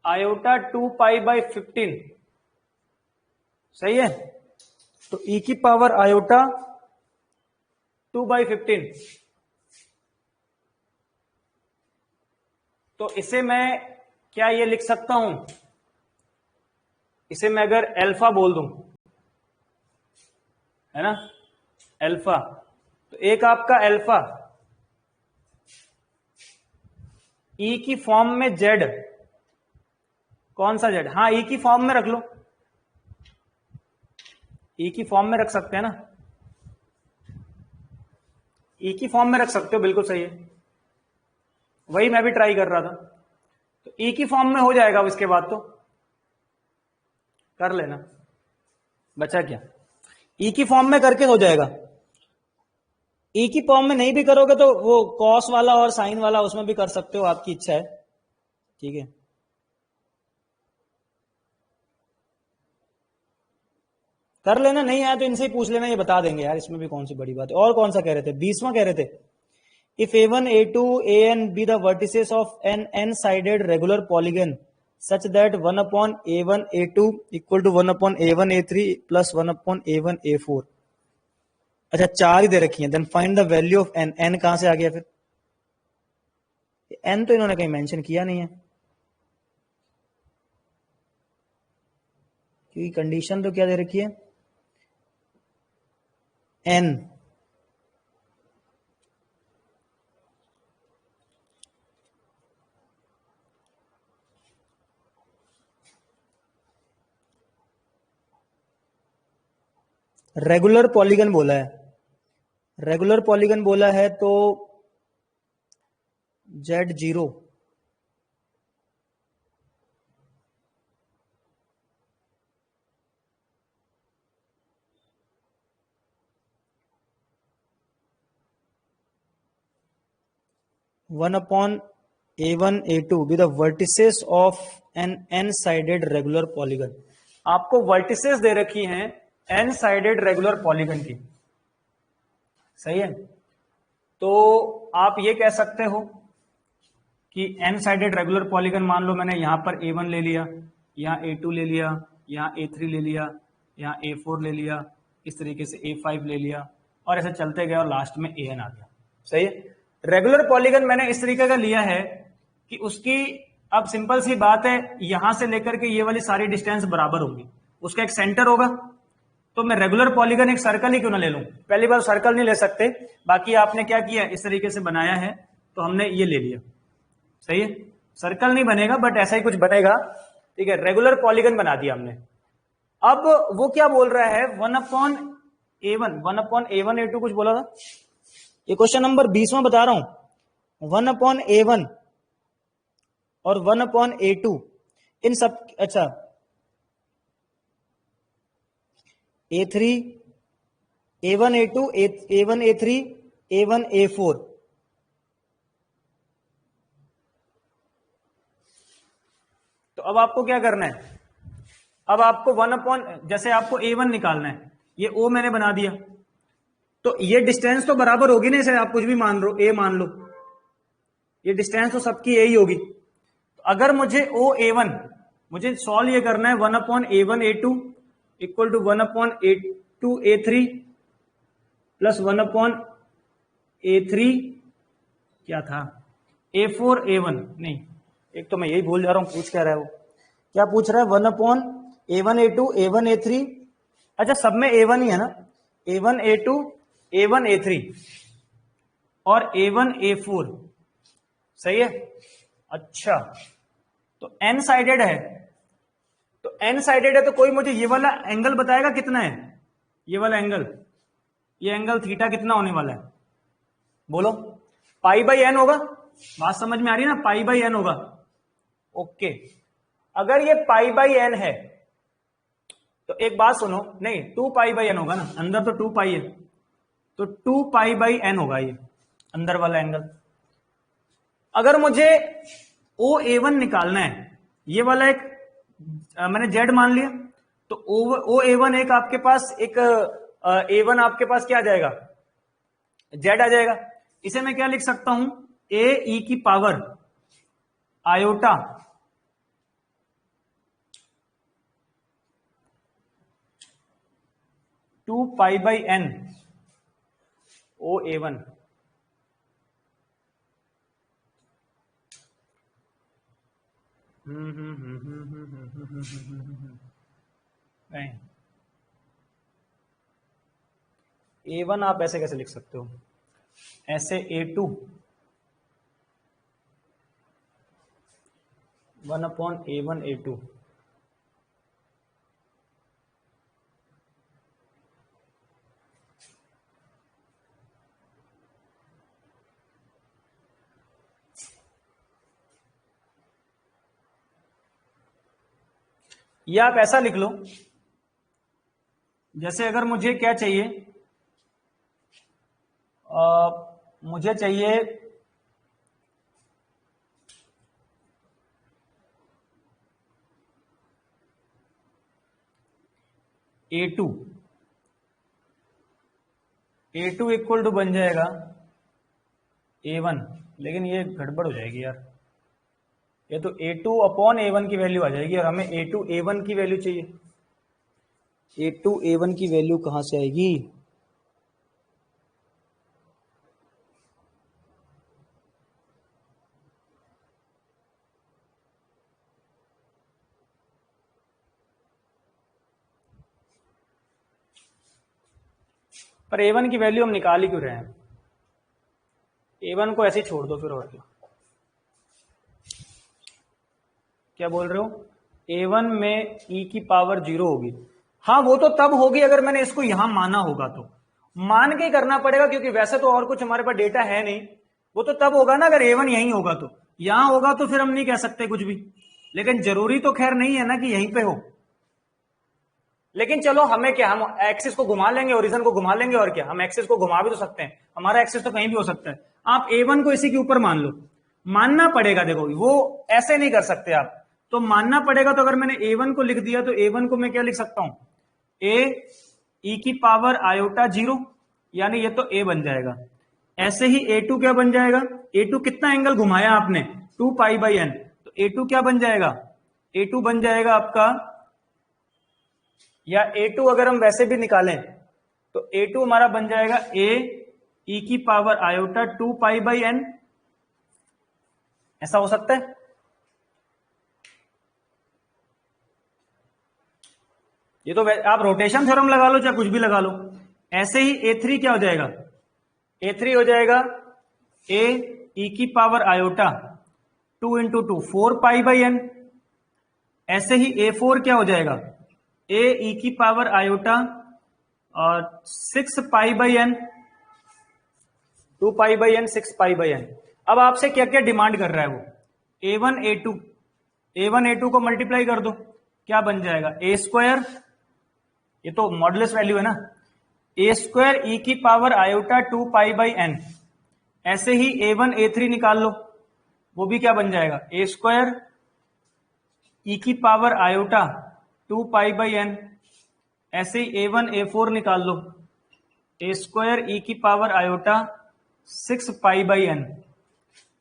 आयोटा 2π/15, सही है, तो e की पावर आयोटा 2/15, तो इसे मैं क्या ये लिख सकता हूं, इसे मैं अगर अल्फा बोल दूं, है ना, अल्फा, तो एक आपका अल्फा ई की फॉर्म में जेड, कौन सा जेड, हाँ ई की फॉर्म में रख लो, ई की फॉर्म में रख सकते हैं ना, ई की फॉर्म में रख सकते हो, बिल्कुल सही है, वही मैं भी ट्राई कर रहा था, तो ई की फॉर्म में हो जाएगा, अब इसके बाद तो कर लेना, बचा क्या, ई की फॉर्म में करके हो जाएगा, ई की फॉर्म में नहीं भी करोगे तो वो कॉस वाला और साइन वाला उसमें भी कर सकते हो, आपकी इच्छा है, ठीक है, कर लेना, नहीं आया तो इनसे ही पूछ लेना, ये बता देंगे यार, इसमें भी कौन सी बड़ी बात है। और कौन सा कह रहे थे, 20वां कह रहे थे, if a1 a2 an be the vertices of an n-sided regular polygon such that 1 upon a1 a2 equal to 1 upon a1 a3 plus 1 upon a1 a4, अच्छा 4 ही दे रखी है, then find the value of n, n कहां से आ गया फिर, n तो इन्होंने कहीं मेंशन किया नहीं है, क्योंकि कंडीशन तो क्या दे रखी है, n, रेगुलर पॉलीगन बोला है, रेगुलर पॉलीगन बोला है तो Z0 1 upon A1 A2 be the vertices of an n-sided regular polygon। आपको वर्टिसेस दे रखी हैं n-sided रेगुलर पॉलीगन की, सही है। तो आप ये कह सकते हो कि n-sided रेगुलर पॉलीगन, मान लो मैंने यहां पर A1 ले लिया, यहां A2 ले लिया, यहां A3 ले लिया, यहां A4 ले लिया, इस तरीके से A5 ले लिया, और ऐसे चलते गए और लास्ट में AN आ गया, सही है। रेगुलर पॉलीगन मैंने इस तरीके का लिया है कि उसकी, अब सिंपल सी बात है, यहां से लेकर के ये वाली सारी डिस्टेंस बराबर होगी, उसका एक सेंटर होगा। तो मैं रेगुलर पॉलीगन एक सर्कल ही क्यों ना ले लूं, पहली बार सर्कल नहीं ले सकते, बाकी आपने क्या किया, इस तरीके से बनाया है तो हमने ये ले लिया, सही है। सर्कल नहीं बनेगा बट ऐसा ही कुछ बनेगा, ठीक है। रेगुलर पॉलीगन बना दिया हमने। अब वो क्या बोल रहा है, 1/A1 A2 कुछ बोला था, ये क्वेश्चन नंबर 20वां बता रहा हूं। 1/A1 और 1/A2 इन सब, अच्छा A3 A1 A2 A1 A3 A1 A4, तो अब आपको क्या करना है, अब आपको जैसे आपको A1 निकालना है, ये O मैंने बना दिया, तो ये डिस्टेंस तो बराबर होगी ना, इसे आप कुछ भी मान लो, A मान लो, ये डिस्टेंस तो सबकी A ही होगी। तो अगर मुझे OA1, मुझे सॉल्व ये करना है 1/A1 A2 equal to 1/A2 A3 plus 1/A3 क्या था, A4 A1, नहीं, एक तो मैं यही भूल जा रहा हूं, पूछ क्या रहा है वो, क्या पूछ रहा है, 1/A1 A2 A1 A3, अच्छा सब में A1 ही है ना, A1 A2 A1 A3 और A1 A4, सही है। अच्छा, तो n साइडेड है, तो n साइडेड है तो कोई मुझे ये वाला एंगल बताएगा कितना है, ये वाला एंगल, ये एंगल थीटा कितना होने वाला है, बोलो। π/n होगा, बात समझ में आ रही है ना, π/n होगा, ओके। अगर ये π/n है तो एक बात सुनो, नहीं 2π/n होगा ना, अंदर तो 2π है, तो 2π/n होगा ये अंदर वाला एंगल। अगर मुझे OA1 निकालना है, ये वाला एक मैंने Z मान लिया, तो OA1 एक आपके पास एक A1 आपके पास क्या आ जाएगा, Z आ जाएगा। इसे मैं क्या लिख सकता हूं, AE की पावर आयोटा 2π/n OA1, नहीं, A1 आप ऐसे कैसे लिख सकते हो, ऐसे A2 1/A1 A2, या आप ऐसा लिख लो, जैसे अगर मुझे क्या चाहिए, मुझे चाहिए A2 इक्वल टू बन जाएगा A1, लेकिन ये गड़बड़ हो जाएगी यार, ये तो A2/A1 की वैल्यू आ जाएगी और हमें A2/A1 की वैल्यू चाहिए। A2/A1 की वैल्यू कहां से आएगी, पर A1 की वैल्यू हम निकाल ही क्यों रहे हैं, A1 को ऐसे ही छोड़ दो फिर, और क्या बोल रहे हो, A1 में E की पावर 0 होगी, हाँ वो तो तब होगी अगर मैंने इसको यहां माना होगा, तो मान के ही करना पड़ेगा क्योंकि वैसे तो और कुछ हमारे पास डेटा है नहीं, वो तो तब होगा ना अगर A1 यहीं होगा, तो यहां होगा तो फिर हम नहीं कह सकते कुछ भी, लेकिन जरूरी तो खैर नहीं है ना कि यहीं पे हो। लेकिन चलो हमें क्या, हम एक्सिस को घुमा लेंगे, ओरिजिन को घुमा लेंगे, और क्या, हम एक्सिस को घुमा भी तो सकते हैं, हमारा एक्सिस तो कहीं भी हो सकता है। आप A1 को इसी के ऊपर मान लो, मानना पड़ेगा, देखो वो ऐसे नहीं कर सकते आप, तो मानना पड़ेगा। तो अगर मैंने a1 को लिख दिया तो a1 को मैं क्या लिख सकता हूं, a e की पावर आयोटा 0, यानी ये तो a बन जाएगा। ऐसे ही a2 क्या बन जाएगा, a2 कितना एंगल घुमाया आपने, 2π/n, तो a2 क्या बन जाएगा, a2 बन जाएगा आपका, या a2 अगर हम वैसे भी निकालें तो a2 हमारा बन जाएगा a e की पावर आयोटा 2π/n, ऐसा हो सकता है। ये तो आप रोटेशन थ्योरम लगा लो चाहे कुछ भी लगा लो। ऐसे ही a3 क्या हो जाएगा, a3 हो जाएगा a e की पावर आयोटा 2 × 2 4π/n। ऐसे ही a4 क्या हो जाएगा, a e की पावर आयोटा और 6π/n, 2π/n 6π/n। अब आपसे क्या क्या डिमांड कर रहा है वो, a1 a2 को मल्टीप्लाई कर दो, क्या बन जाएगा, a², ये तो मॉडुलस वैल्यू है ना, a² e की पावर आयोटा 2π/n। ऐसे ही a1 a3 निकाल लो, वो भी क्या बन जाएगा, a² e की पावर आयोटा 2π/n। ऐसे ही a1 a4 निकाल लो, a² e की पावर आयोटा 6π/n।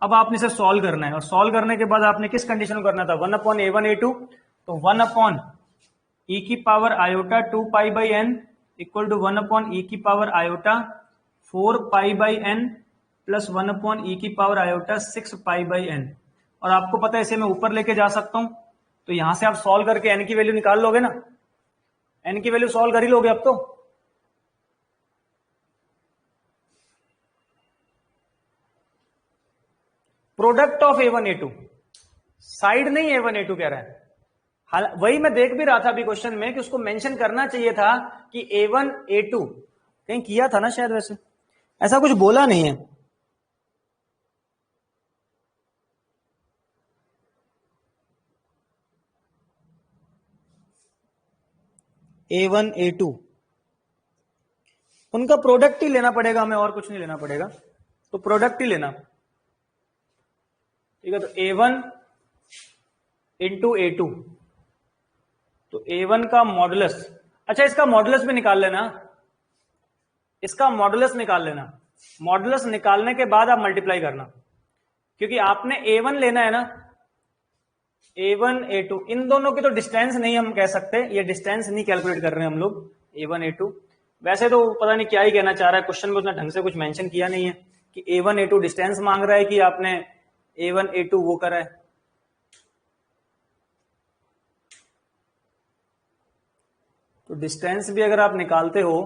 अब आपने इसे सॉल्व करना है, और सॉल्व करने के बाद आपने किस कंडीशन को करना था, 1/a1 a2, तो 1 e की power iota 2π/n equal to 1 e की power iota 4π/n plus 1 e की पावर आयोटा 6π/n। और आपको पता है इसे मैं ऊपर लेके जा सकता हूं, तो यहां से आप सॉल्व करके n की वैल्यू निकाल लोगे ना, n की वैल्यू सॉल्व कर ही लोगे अब तो। Product of a1 a2, side नहीं a1 a2 कह रहा है। वही मैं देख भी रहा था अभी क्वेश्चन में कि उसको मेंशन करना चाहिए था कि a1 a2, कहीं किया था ना शायद, वैसे ऐसा कुछ बोला नहीं है। a1 a2 उनका प्रोडक्ट ही लेना पड़ेगा हमें, और कुछ नहीं लेना पड़ेगा, तो प्रोडक्ट ही लेना, ठीक है। तो a1 × a2, तो a1 का मॉडुलस, अच्छा इसका मॉडुलस भी निकाल लेना, इसका मॉडुलस निकाल लेना, मॉडुलस निकालने के बाद आप मल्टीप्लाई करना, क्योंकि आपने a1 लेना है ना, a1 a2, इन दोनों की तो डिस्टेंस नहीं हम कह सकते, ये डिस्टेंस नहीं कैलकुलेट कर रहे हैं हम लोग, a1 a2। वैसे तो पता नहीं क्या ही कहना चाह रहा है, क्वेश्चन में उतना ढंग से कुछ मेंशन किया नहीं है कि a1 a2 डिस्टेंस मांग रहा है कि आपने a1 a2 वो करा है। तो डिस्टेंस भी अगर आप निकालते हो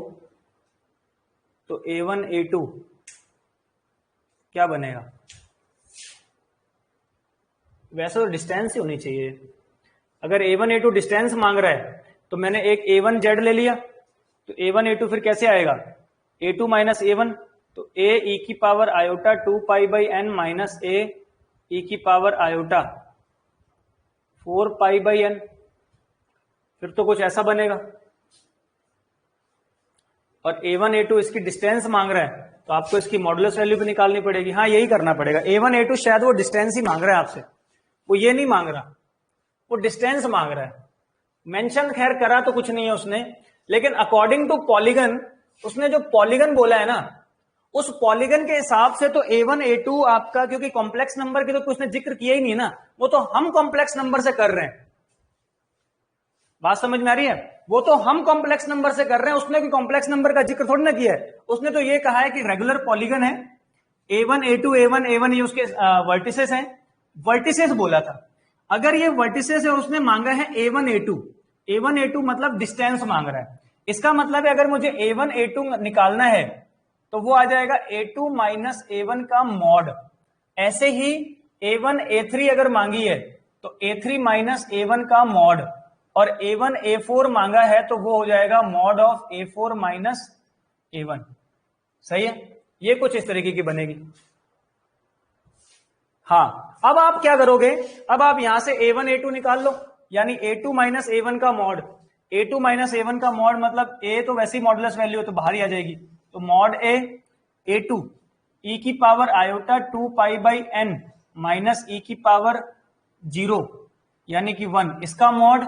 तो a1 a2 क्या बनेगा, वैसे तो डिस्टेंस ही होनी चाहिए। अगर a1 a2 डिस्टेंस मांग रहा है तो मैंने एक a1 z ले लिया, तो a1 a2 फिर कैसे आएगा, a2 माइनस a1, तो a e की power iota 2π/n minus a e की पावर आयोटा 4π/n, फिर तो कुछ ऐसा बनेगा। और a1 a2 इसकी डिस्टेंस मांग रहा है, तो आपको इसकी मॉडुलस वैल्यू भी निकालनी पड़ेगी। हाँ यही करना पड़ेगा, a1 a2 शायद वो डिस्टेंस ही मांग रहा है आपसे, वो ये नहीं मांग रहा, वो डिस्टेंस मांग रहा है। मेंशन खैर करा तो कुछ नहीं है उसने, लेकिन अकॉर्डिंग टू पॉलीगन, उसने जो पॉलीगन बोला है ना, उस पॉलीगन के हिसाब से तो a1 a2 आपका, क्योंकि कॉम्प्लेक्स नंबर की तो उसने जिक्र किया ही नहीं ना, वो तो हम कॉम्प्लेक्स नंबर से कर रहे हैं। बात समझ में आ रही है, वो तो हम कॉम्प्लेक्स नंबर से कर रहे हैं, उसने भी कॉम्प्लेक्स नंबर का जिक्र थोड़ी ना किया है। उसने तो ये कहा है कि रेगुलर पॉलीगन है, a1 a2 a1 a1 ये उसके वर्टिसेस हैं, वर्टिसेस बोला था। अगर ये वर्टिसेस है, उसने मांगा है a1 a2 मतलब डिस्टेंस मांग रहा है। इसका मतलब है अगर मुझे a1 a2 निकालना है तो वो आ जाएगा a2 माइनस a1 का मॉड। ऐसे ही a1 a3 अगर मांगी है तो a3 माइनस a1 का मॉड, और a1 a4 मांगा है तो वो हो जाएगा mod of a4 minus a1। सही है, ये कुछ इस तरीके की बनेगी। हाँ अब आप क्या करोगे, अब आप यहां से a1 a2 निकाल लो, यानी a2 माइनस a1 का मॉड, a2 माइनस a1 का मॉड मतलब a तो वैसी मॉडुलस वैल्यू है तो बाहर ही आ जाएगी, तो मॉड a a2 e की पावर आयोटा 2π/n माइनस ई की पावर 0 यानी कि 1, इसका मॉड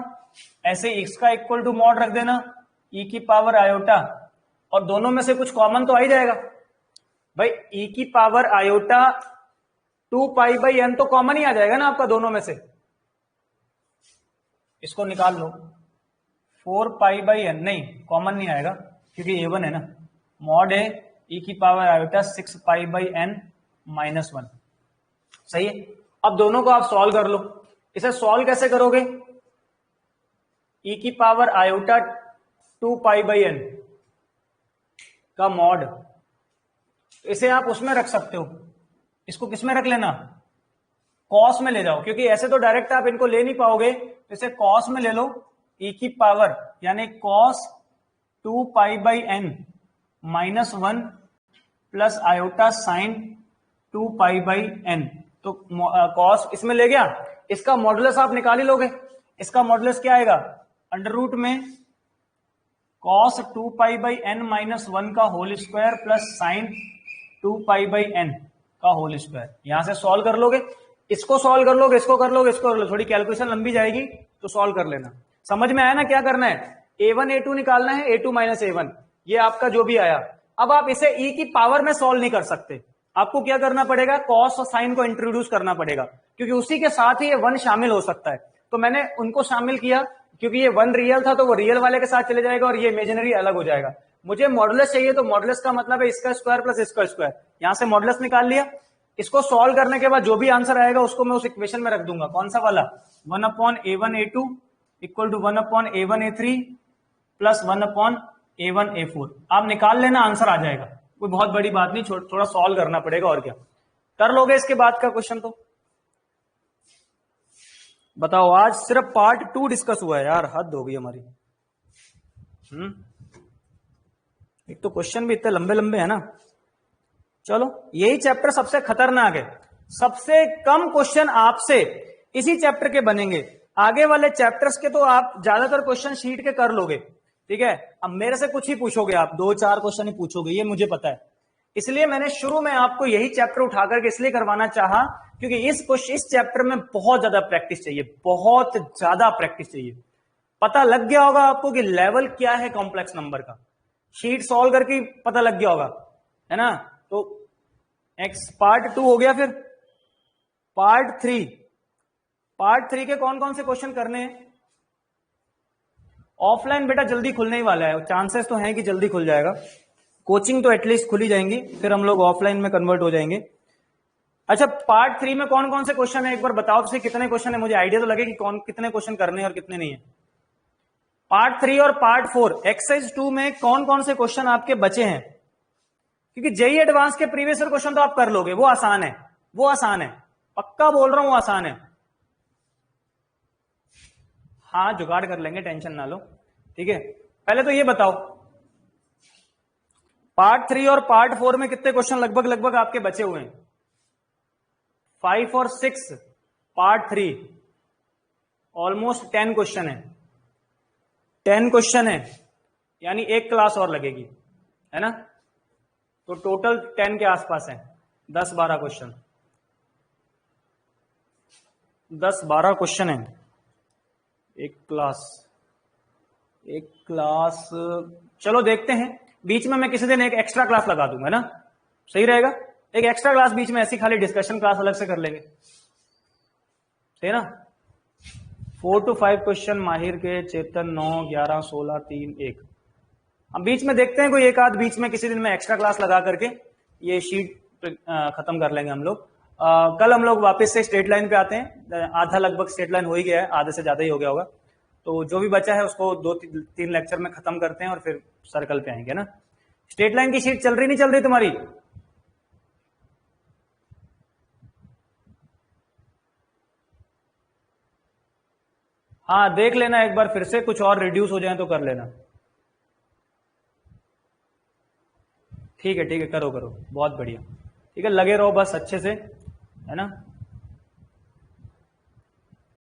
ऐसे इसका इक्वल टू मॉड रख देना ई की पावर आयोटा, और दोनों में से कुछ कॉमन तो आ ही जाएगा भाई। ई की power iota 2 pi by N तो कॉमन ही आ जाएगा ना आपका दोनों में से, इसको निकाल लो। 4 पाई बाई एन नहीं, कॉमन नहीं आएगा क्योंकि A1 है ना। मॉड है ई की power iota 6 pi by N minus 1, सही है। अब दोनों को आप सॉल्व कर लो। इसे सॉल्व कैसे करोगे? ई की power iota 2 pi by N का मॉड, इसे आप उसमें रख सकते हो, इसको किस में रख लेना? कॉस में ले जाओ, क्योंकि ऐसे तो डायरेक्ट आप इनको ले नहीं पाओगे, तो इसे कॉस में ले लो। ई की पावर यानी cos 2 pi by N minus 1 plus iota sine 2 pi by N, तो कॉस इसमें ले गया, इसका मॉडुलस आप निकाल ही लोगे। इसका मॉडुलस क्या आएगा? अंडर रूट में cos 2 pi by N minus 1 का whole square plus sine 2 pi by N का होल स्क्वायर। यहां से सॉल्व कर लोगे, इसको सॉल्व कर लोगे, इसको कर लोगे, इसको कर लो, थोड़ी कैलकुलेशन लंबी जाएगी तो सॉल्व कर लेना। समझ में आया ना क्या करना है? A1 A2 निकालना है, A2 माइनस A1, ये आपका जो भी आया। अब आप इसे e की पावर में सॉल्व नहीं कर सकते, आपको क्या करना पड़ेगा? कॉस और साइन को इंट्रोड्यूस करना पड़ेगा, क्योंकि उसी के साथ ही ये 1 शामिल हो सकता है। तो मैंने उनको शामिल किया, क्योंकि ये 1 रियल था तो वो रियल वाले के साथ चले जाएगा और ये इमेजिनरी अलग हो जाएगा। मुझे मॉडुलस चाहिए, तो मॉडुलस का मतलब है इसका स्क्वायर प्लस इसका स्क्वायर। यहां से मॉडुलस निकाल लिया। इसको सॉल्व करने के बाद जो भी आंसर आएगा उसको मैं उस इक्वेशन में रख दूंगा। कौन सा वाला? 1 upon A1 A2 equal to 1 upon A1 A3 plus 1 upon A1 A4। आप निकाल लेना, आंसर आ जाएगा, कोई बहुत बड़ी बात नहीं, थोड़ा सॉल्व करना पड़ेगा और क्या। कर लोगे इसके बाद का क्वेश्चन? तो बताओ, आज सिर्फ पार्ट 2 डिस्कस हुआ है यार, हद हो गई हमारी। एक तो क्वेश्चन भी इतने लंबे लंबे है ना। चलो, यही चैप्टर सबसे खतरनाक है, सबसे कम क्वेश्चन आपसे इसी चैप्टर के बनेंगे। आगे वाले चैप्टर्स के तो आप ज्यादातर क्वेश्चन शीट के कर लोगे, ठीक है। अब मेरे से कुछ ही पूछोगे आप, 2-4 क्वेश्चन ही पूछोगे, ये मुझे पता है। इसलिए मैंने शुरू में आपको यही चैप्टर उठा करके इसलिए करवाना चाहा, क्योंकि इस चैप्टर में बहुत ज्यादा प्रैक्टिस चाहिए, बहुत ज्यादा प्रैक्टिस चाहिए। पता लग गया होगा आपको कि लेवल क्या है कॉम्प्लेक्स नंबर का, शीट सॉल्व करके पता लग गया होगा, है ना। तो एक्स पार्ट 2 हो गया, फिर पार्ट 3 के कौन कौन से क्वेश्चन करने हैं? ऑफलाइन बेटा जल्दी खुलने ही वाला है, चांसेस तो हैं कि जल्दी खुल जाएगा, कोचिंग तो एटलीस्ट खुल ही जाएंगी, फिर हम लोग ऑफलाइन में कन्वर्ट हो जाएंगे। अच्छा, पार्ट 3 में कौन कौन से क्वेश्चन है एक बार बताओ तो, कितने क्वेश्चन है, मुझे आइडिया तो लगे कि कौन कितने क्वेश्चन करने हैं और कितने नहीं है। पार्ट 3 और पार्ट 4 एक्सरसाइज 2 में कौन कौन से क्वेश्चन आपके बचे हैं? क्योंकि जेई एडवांस के प्रीवियस ईयर क्वेश्चन तो आप कर लोगे, वो आसान है, वो आसान है, पक्का बोल रहा हूं, वो आसान है। हाँ, जुगाड़ कर लेंगे, टेंशन ना लो, ठीक है। पहले तो ये बताओ, पार्ट 3 और पार्ट 4 में कितने क्वेश्चन लगभग आपके बचे हुए हैं? 5 और 6 पार्ट 3 ऑलमोस्ट 10 क्वेश्चन है, 10 क्वेश्चन है, यानी एक क्लास और लगेगी, है ना। तो टोटल 10 के आसपास है, 10-12 क्वेश्चन, 10-12 क्वेश्चन है एक क्लास। चलो देखते हैं, बीच में मैं किसी दिन एक एक्स्ट्रा क्लास लगा दूंगा ना, सही रहेगा। एक एक्स्ट्रा क्लास बीच में, ऐसी खाली डिस्कशन क्लास अलग से कर लेंगे, सही है ना। 4 to 5 क्वेश्चन माहिर के, चेतन 9, 11, 16, 3, 1। हम बीच में देखते हैं, कोई एक आध बीच में किसी दिन में एक्स्ट्रा क्लास लगा करके ये शीट खत्म कर लेंगे हम लोग। कल हम लोग वापस से स्ट्रेट लाइन पे आते हैं, आधा लगभग स्ट्रेट लाइन हो ही गया है, आधे से ज्यादा ही हो गया होगा। तो जो भी बचा है उसको 2-3 लेक्चर में खत्म करते हैं और फिर सर्कल पे आएंगे ना। स्ट्रेट लाइन की शीट चल रही नहीं चल रही तुम्हारी? हाँ, देख लेना एक बार फिर से, कुछ और रिड्यूस हो जाए तो कर लेना। ठीक है, करो, बहुत बढ़िया, ठीक है, लगे रहो बस अच्छे से, है ना।